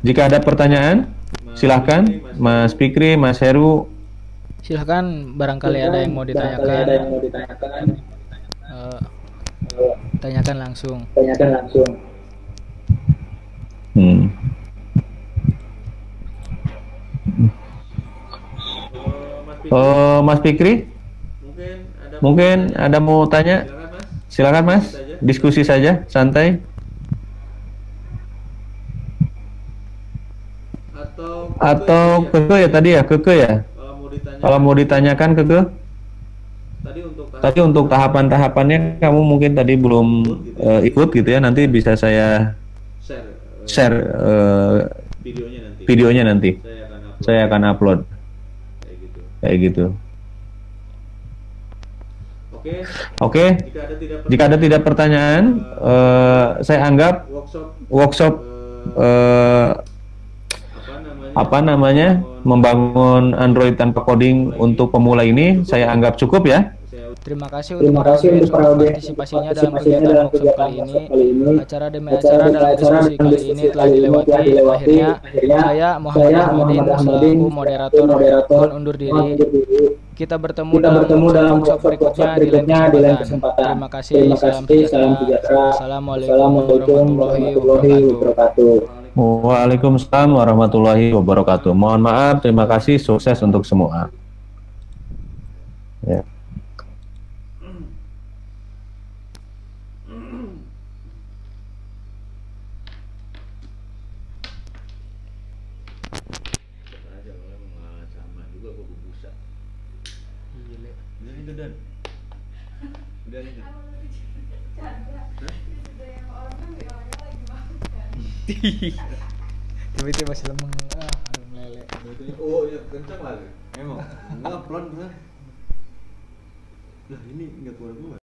Jika ada pertanyaan, silahkan, Mas Fikri, Mas Heru. Silahkan, barangkali ada yang mau ditanyakan. Tanyakan langsung. Mas Fikri, mungkin ada mau tanya? Silakan Mas, diskusi saja, santai. Atau Keke ya tadi ya, Keke ya. Kalau mau ditanyakan Keke, tadi untuk tahapan-tahapannya kamu mungkin tadi belum ikut gitu ya. Nanti bisa saya share videonya nanti. Saya akan upload. Kayak gitu. Oke. Jika ada tidak pertanyaan, saya anggap workshop membangun Android tanpa coding untuk pemula ini saya anggap cukup ya. Terima kasih untuk partisipasinya dalam kegiatan workshop kali ini. Acara demi acara dalam diskusi kali ini telah dilewati. Akhirnya saya Muhammad Ahmadin selaku moderator mohon undur diri. Kita bertemu dalam workshop berikutnya di lain kesempatan. Terima kasih. Salam sejahtera. Assalamualaikum warahmatullahi wabarakatuh. Waalaikumsalam warahmatullahi wabarakatuh. Mohon maaf, terima kasih, sukses untuk semua. Ya. Tiba-tiba masih lemeng, meleleh. Oh iya kencang lagi, emang nggak pelan bener. Lah ini nggak keluar.